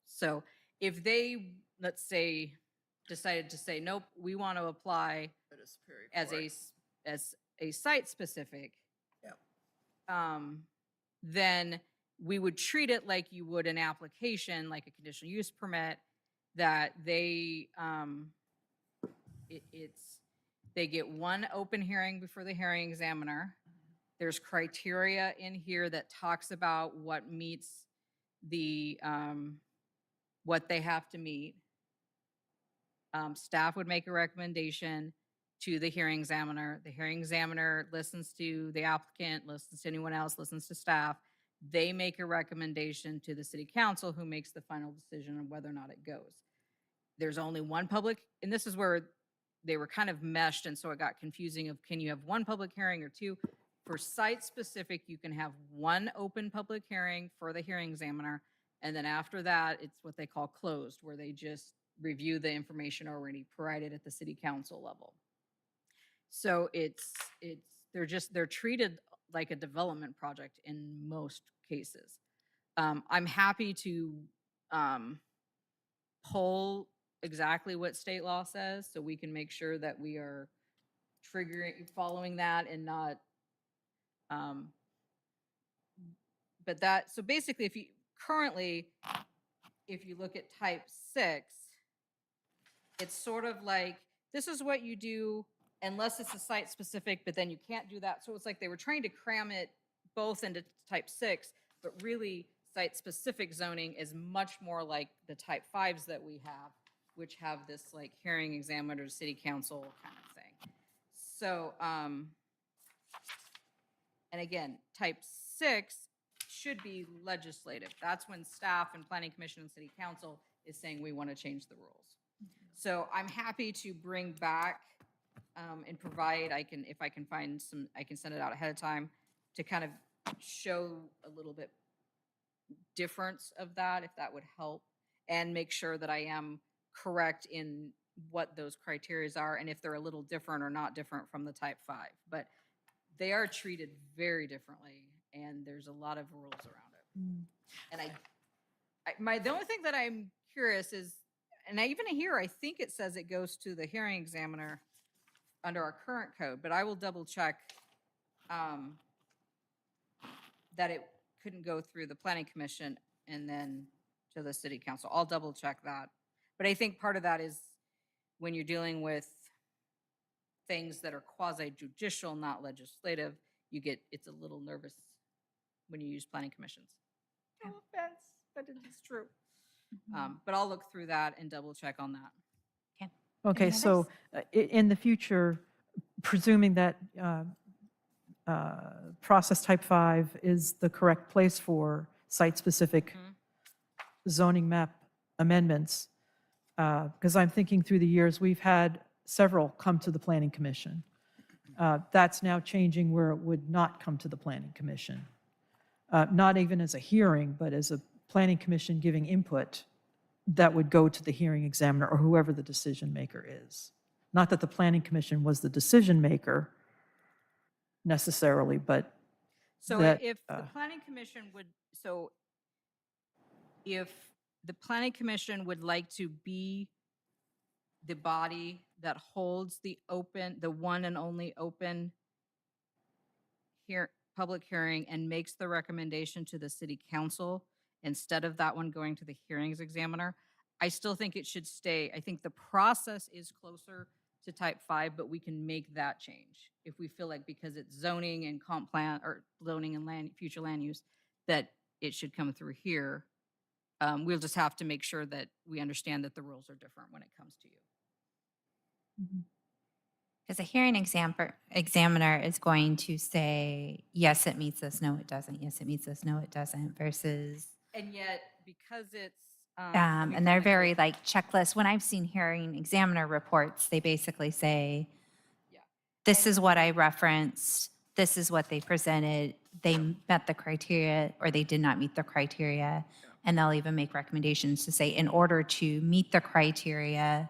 So if they, let's say, decided to say, nope, we want to apply Put a Superior as Court. as a site specific. Yep. Then we would treat it like you would an application, like a conditional use permit, that they, they get one open hearing before the hearing examiner. There's criteria in here that talks about what meets the, what they have to meet. Staff would make a recommendation to the hearing examiner. The hearing examiner listens to the applicant, listens to anyone else, listens to staff. They make a recommendation to the city council, who makes the final decision on whether or not it goes. There's only one public, and this is where they were kind of meshed, and so it got confusing of, can you have one public hearing or two? For site specific, you can have one open public hearing for the hearing examiner, and then after that, it's what they call closed, where they just review the information already provided at the city council level. So they're treated like a development project in most cases. I'm happy to pull exactly what state law says, so we can make sure that we are following that and not, but that, so basically, if you look at type 6, it's sort of like, this is what you do unless it's a site specific, but then you can't do that. So it's like they were trying to cram it both into type 6, but really site specific zoning is much more like the type 5s that we have, which have this like hearing examiner, city council kind of thing. So, and again, type 6 should be legislative. That's when staff and planning commission and city council is saying we want to change the rules. So I'm happy to bring back and provide, if I can find some, I can send it out ahead of time to kind of show a little bit difference of that, if that would help, and make sure that I am correct in what those criteria are and if they're a little different or not different from the type 5. But they are treated very differently, and there's a lot of rules around it. And the only thing that I'm curious is, and even here, I think it says it goes to the hearing examiner under our current code, but I will double check that it couldn't go through the planning commission and then to the city council. I'll double check that. But I think part of that is when you're dealing with things that are quasi judicial, not legislative, it's a little nervous when you use planning commissions. No offense, but it's true. But I'll look through that and double check on that. Okay, Any so in the future, presuming that process type 5 is the correct place for site-specific zoning map amendments, because I'm thinking through the years, we've had several come to the planning commission. That's now changing where it would not come to the planning commission. Not even as a hearing, but as a planning commission giving input that would go to the hearing examiner or whoever the decision maker is. Not that the planning commission was the decision maker necessarily, but So that, if the planning commission if the planning commission would like to be the body that holds the one and only open public hearing and makes the recommendation to the city council instead of that one going to the hearings examiner, I still think it should stay. I think the process is closer to type 5, but we can make that change if we feel like, because it's zoning and comp plan, or zoning and future land use, that it should come through here. We'll just have to make sure that we understand that the rules are different when it comes to you. Because a hearing examiner is going to say, yes, it meets this, no, it doesn't, yes, it meets this, no, it doesn't, versus, And yet, because it's. let me and find they're the very code. like checklist. When I've seen hearing examiner reports, they basically say, Yeah. this is what I referenced, this is what they presented, they met the criteria, or they did not meet the criteria. And they'll even make recommendations to say, in order to meet the criteria,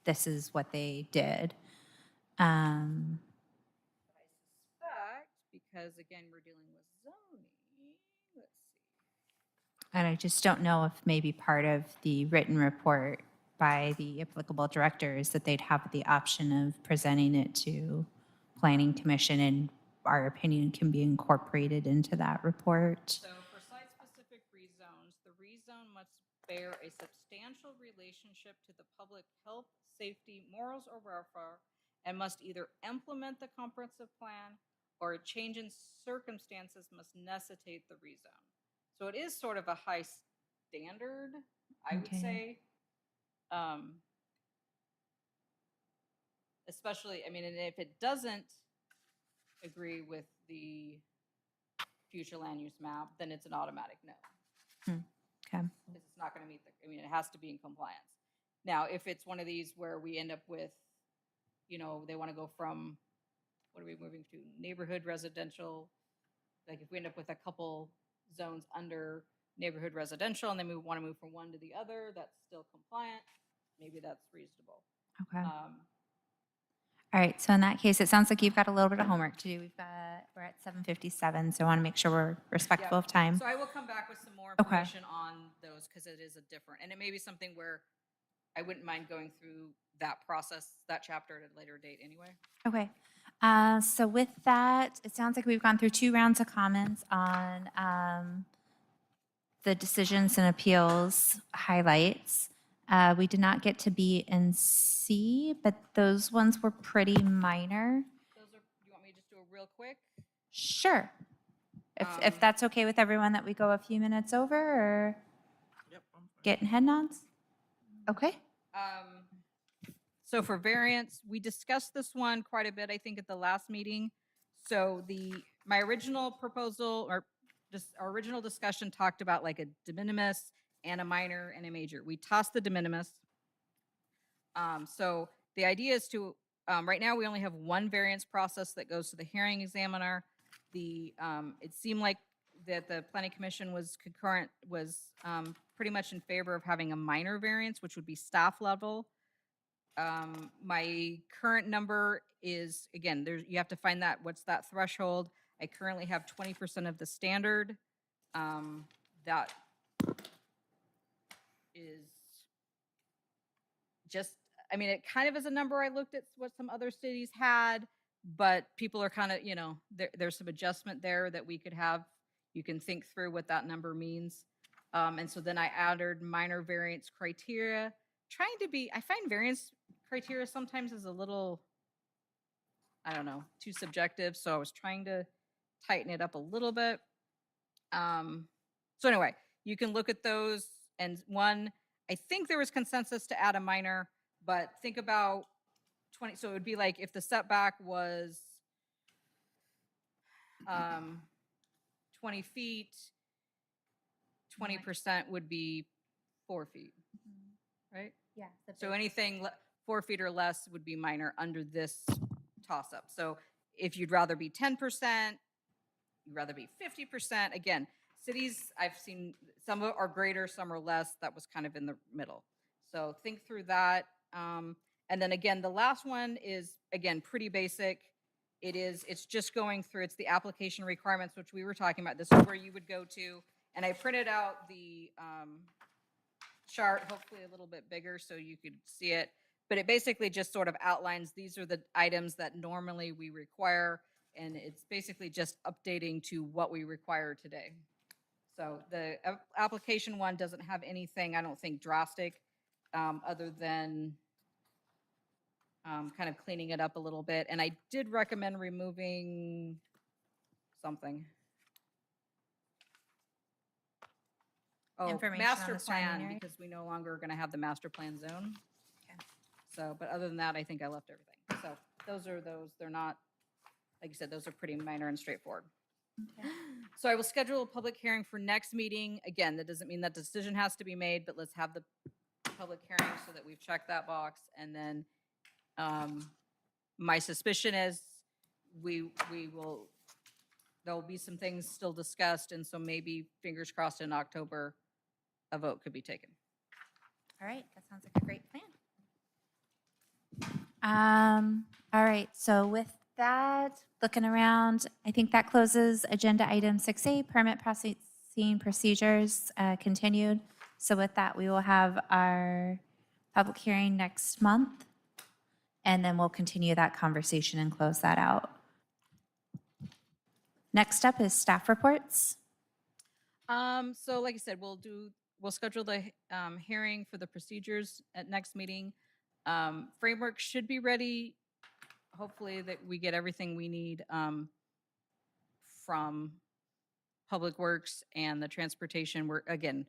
this is what they did. Suspect, because again, we're dealing with zoning. Let's see. And I just don't know if maybe part of the written report by the applicable directors that they'd have the option of presenting it to planning commission, and our opinion can be incorporated into that report. So for site-specific rezones, the rezone must bear a substantial relationship to the public health, safety, morals, or welfare, and must either implement the comprehensive plan or a change in circumstances must necessitate the rezone. So it is sort of a high standard, I would Okay. say. Especially, I mean, and if it doesn't agree with the future land use map, then it's an automatic no. Okay. Because it's not going to meet the, I mean, it has to be in compliance. Now, if it's one of these where we end up with, they want to go from, what are we moving to? Neighborhood residential. Like if we end up with a couple zones under neighborhood residential and then we want to move from one to the other, that's still compliant. Maybe that's reasonable. Okay. All right. So in that case, it sounds like you've got a little bit of homework to do. We're at 7:57, so I want to make sure we're respectful Yeah. of time. So I will come back with some more Okay. information on those because it is a different, and it may be something where I wouldn't mind going through that process, that chapter at a later date anyway. Okay. So with that, it sounds like we've gone through 2 rounds of comments on the decisions and appeals highlights. We did not get to B and C, but those ones were pretty minor. Those are, you want me to just do a real quick? Sure. If Um, that's okay with everyone, that we go a few minutes over, or getting head nods? Okay. So for variance, we discussed this one quite a bit, I think, at the last meeting. So my original proposal, or just our original discussion talked about like a de minimis and a minor and a major. We tossed the de minimis. So the idea is to, right now, we only have one variance process that goes to the hearing examiner. It seemed like that the planning commission was pretty much in favor of having a minor variance, which would be staff level. My current number is, again, you have to find that, what's that threshold? I currently have 20% of the standard. That is just, I mean, it kind of is a number. I looked at what some other cities had, but people are kind of, there's some adjustment there that we could have. You can think through what that number means. And so then I added minor variance criteria, I find variance criteria sometimes is a little, I don't know, too subjective. So I was trying to tighten it up a little bit. So anyway, you can look at those, and I think there was consensus to add a minor, but think about 20, so it would be like if the setback was 20 feet, 20% would be 4 feet, right? Yeah. So anything 4 feet or less would be minor under this toss-up. So if you'd rather be 10%, you'd rather be 50%. Again, cities, I've seen some are greater, some are less. That was kind of in the middle. So think through that. And then again, the last one is, again, pretty basic. It's just going through, it's the application requirements, which we were talking about. This is where you would go to. And I printed out the chart, hopefully a little bit bigger so you could see it. But it basically just sort of outlines, these are the items that normally we require. And it's basically just updating to what we require today. So the application one doesn't have anything, I don't think, drastic, other than kind of cleaning it up a little bit. And I did recommend removing something. Oh, Information on master the surrounding plan, area? because we no longer are going to have the master plan zone. Okay. So, but other than that, I think I left everything. So those, they're not, like you said, those are pretty minor and straightforward. So I will schedule a public hearing for next meeting. Again, that doesn't mean that decision has to be made, but let's have the public hearing so that we've checked that box. And then my suspicion is we will, there'll be some things still discussed. And so maybe fingers crossed in October, a vote could be taken. All right, that sounds like a great plan. All right, so with that, looking around, I think that closes agenda item 6A, permit processing procedures continued. So with that, we will have our public hearing next month, and then we'll continue that conversation and close that out. Next up is staff reports. So like I said, we'll schedule the hearing for the procedures at next meeting. Framework should be ready. Hopefully that we get everything we need from Public Works and the transportation. Again,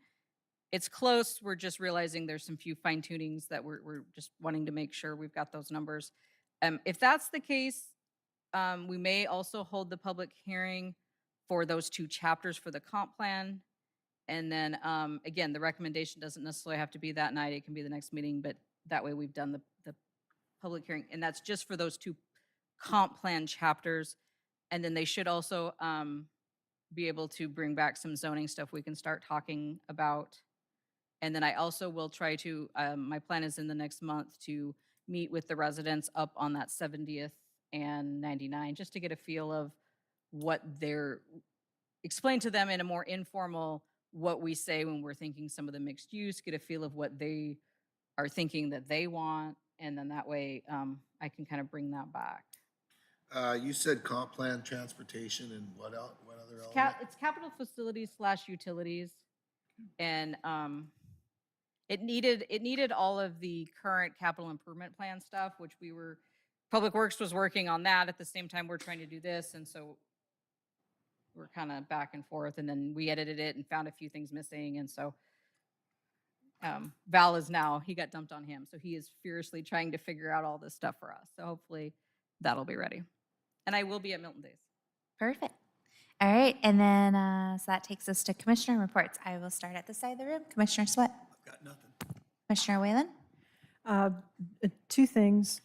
it's close. We're just realizing there's some few fine tunings that we're just wanting to make sure we've got those numbers. If that's the case, we may also hold the public hearing for those 2 chapters for the comp plan. And then, again, the recommendation doesn't necessarily have to be that night. It can be the next meeting, but that way we've done the public hearing. And that's just for those 2 comp plan chapters. And then they should also be able to bring back some zoning stuff we can start talking about. And then I also will try to, my plan is in the next month to meet with the residents up on that 70th and 99, just to get a feel of what they're, explain to them in a more informal, what we say when we're thinking some of the mixed use, get a feel of what they are thinking that they want. And then that way I can kind of bring that back. You said comp plan, transportation, and what else, what other element? It's capital facilities / utilities. And it needed all of the current capital improvement plan stuff, which Public Works was working on that at the same time we're trying to do this. And so we're kind of back and forth, and then we edited it and found a few things missing. And so Val is now, he got dumped on him. So he is furiously trying to figure out all this stuff for us. So hopefully that'll be ready. And I will be at Milton Days. Perfect. All right, and then, so that takes us to commissioner reports. I will start at this side of the room. Commissioner Sweat, I've got nothing. Commissioner Whalen. 2 things.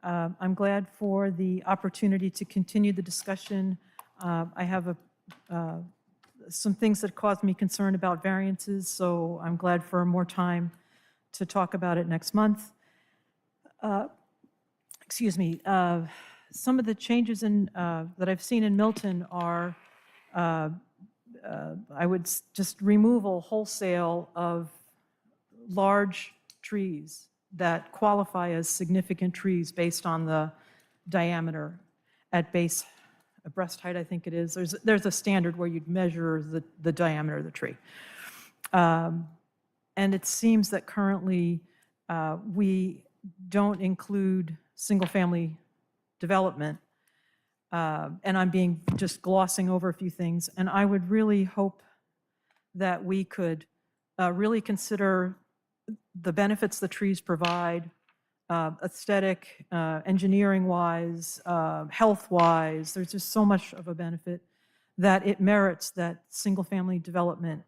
I'm glad for the opportunity to continue the discussion. I have some things that caused me concern about variances, so I'm glad for more time to talk about it next month. Excuse me. Some of the changes that I've seen in Milton are, I would just removal wholesale of large trees that qualify as significant trees based on the diameter at base, breast height, I think it is. There's a standard where you'd measure the diameter of the tree. And it seems that currently we don't include single-family development. And I'm just glossing over a few things. And I would really hope that we could really consider the benefits the trees provide, aesthetic, engineering-wise, health-wise. There's just so much of a benefit that it merits that single-family development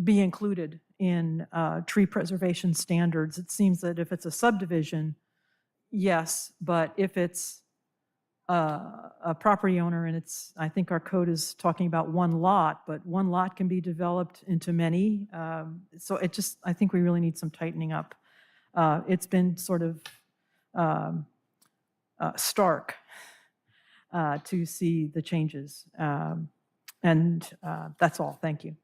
be included in tree preservation standards. It seems that if it's a subdivision, yes, but if it's a property owner and I think our code is talking about 1 lot, but 1 lot can be developed into many. So I think we really need some tightening up. It's been sort of stark to see the changes. And that's all. Thank you.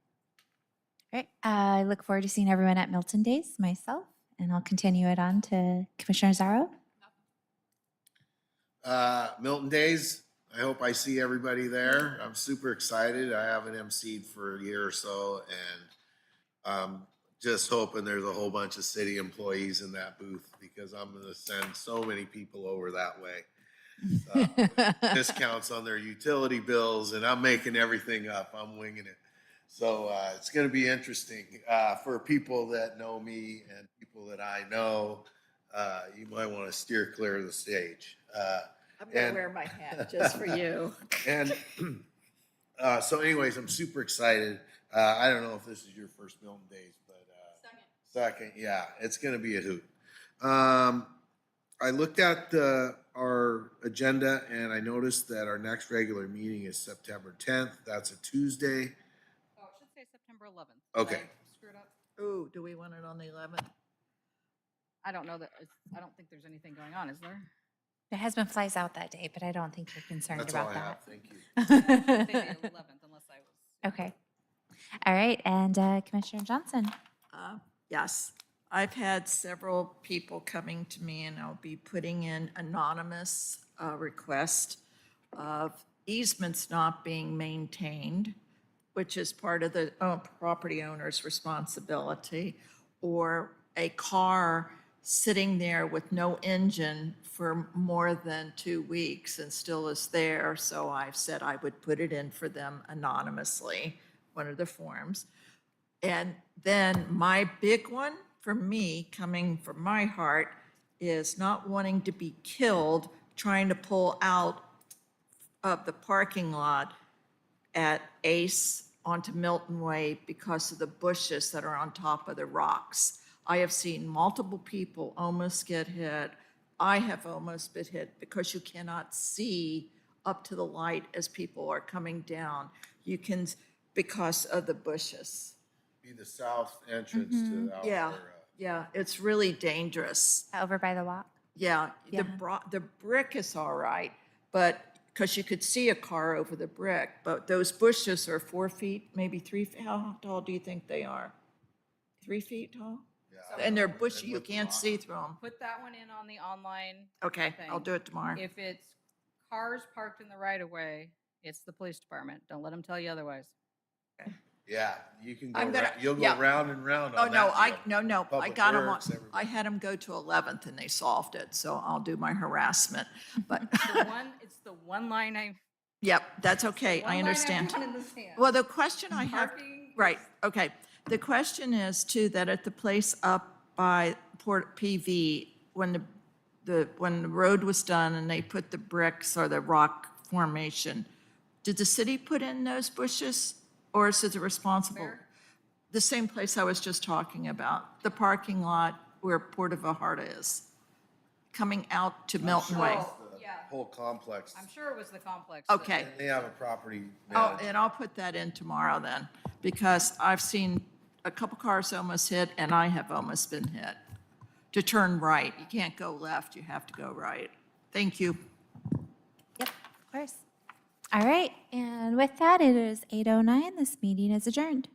All right, I look forward to seeing everyone at Milton Days myself, and I'll continue it on to Commissioner Zarro. Milton Days, I hope I see everybody there. I'm super excited. I haven't emceed for a year or so, and just hoping there's a whole bunch of city employees in that booth because I'm gonna send so many people over that way. Discounts on their utility bills, and I'm making everything up. I'm winging it. So it's going to be interesting for people that know me and people that I know. You might want to steer clear of the stage. I'm gonna wear my hat just for you. And so, anyways, I'm super excited. I don't know if this is your first Milton Days, but second, yeah, it's going to be a hoot. I looked at our agenda and I noticed that our next regular meeting is September 10th. That's a Tuesday. Oh, it should say September 11th. Okay. Screwed up. Ooh, do we want it on the 11th? I don't know that, I don't think there's anything going on, is there? The husband flies out that day, but I don't think you're concerned That's all about I have. that. Thank you. Say the 11th unless I was. Okay. All right, and Commissioner Johnson. Yes, I've had several people coming to me, and I'll be putting in anonymous request of easements not being maintained, which is part of the property owner's responsibility, or a car sitting there with no engine for more than 2 weeks and still is there. So I've said I would put it in for them anonymously, one of the forms. And then my big one for me, coming from my heart, is not wanting to be killed trying to pull out of the parking lot at Ace onto Milton Way because of the bushes that are on top of the rocks. I have seen multiple people almost get hit. I have almost been hit because you cannot see up to the light as people are coming down. You can, because of the bushes. Be the south entrance to our. Yeah, yeah, it's really dangerous. Over by the walk. Yeah, Yeah. the brick is all right, but, because you could see a car over the brick, but those bushes are 4 feet, maybe 3 feet. How tall do you think they are? 3 feet tall? Yeah. And they're bushy, you can't see through them. Put that one in on the online. Okay, I'll thing. do it tomorrow. If it's cars parked in the right of way, it's the police department. Don't let them tell you otherwise. Yeah, you can go, I'm gonna- you'll go yeah. round and round Oh, on no, that deal. I Public got them on, Works, everybody. I had them go to 11th and they solved it, so I'll do my harassment. But, It's the one line yep, that's okay, one I line understand. drawn in the sand. Well, the question I have, Parking right, okay. The question is too, that at the place up by Port PV, when when the road was done and they put the bricks or the rock formation, did the city put in those bushes or is it the responsible? Where? The same place I was just talking about, the parking lot where Port of Ajarta is, coming out to Milton Way. Oh, yeah. Whole complex. I'm sure it was the complex. that- Okay. They have a property Oh, manager. and I'll put that in tomorrow then, because I've seen a couple cars almost hit, and I have almost been hit. To turn right, you can't go left, you have to go right. Thank you. Yep, of course. All right, and with that, it is 8:09. This meeting is adjourned.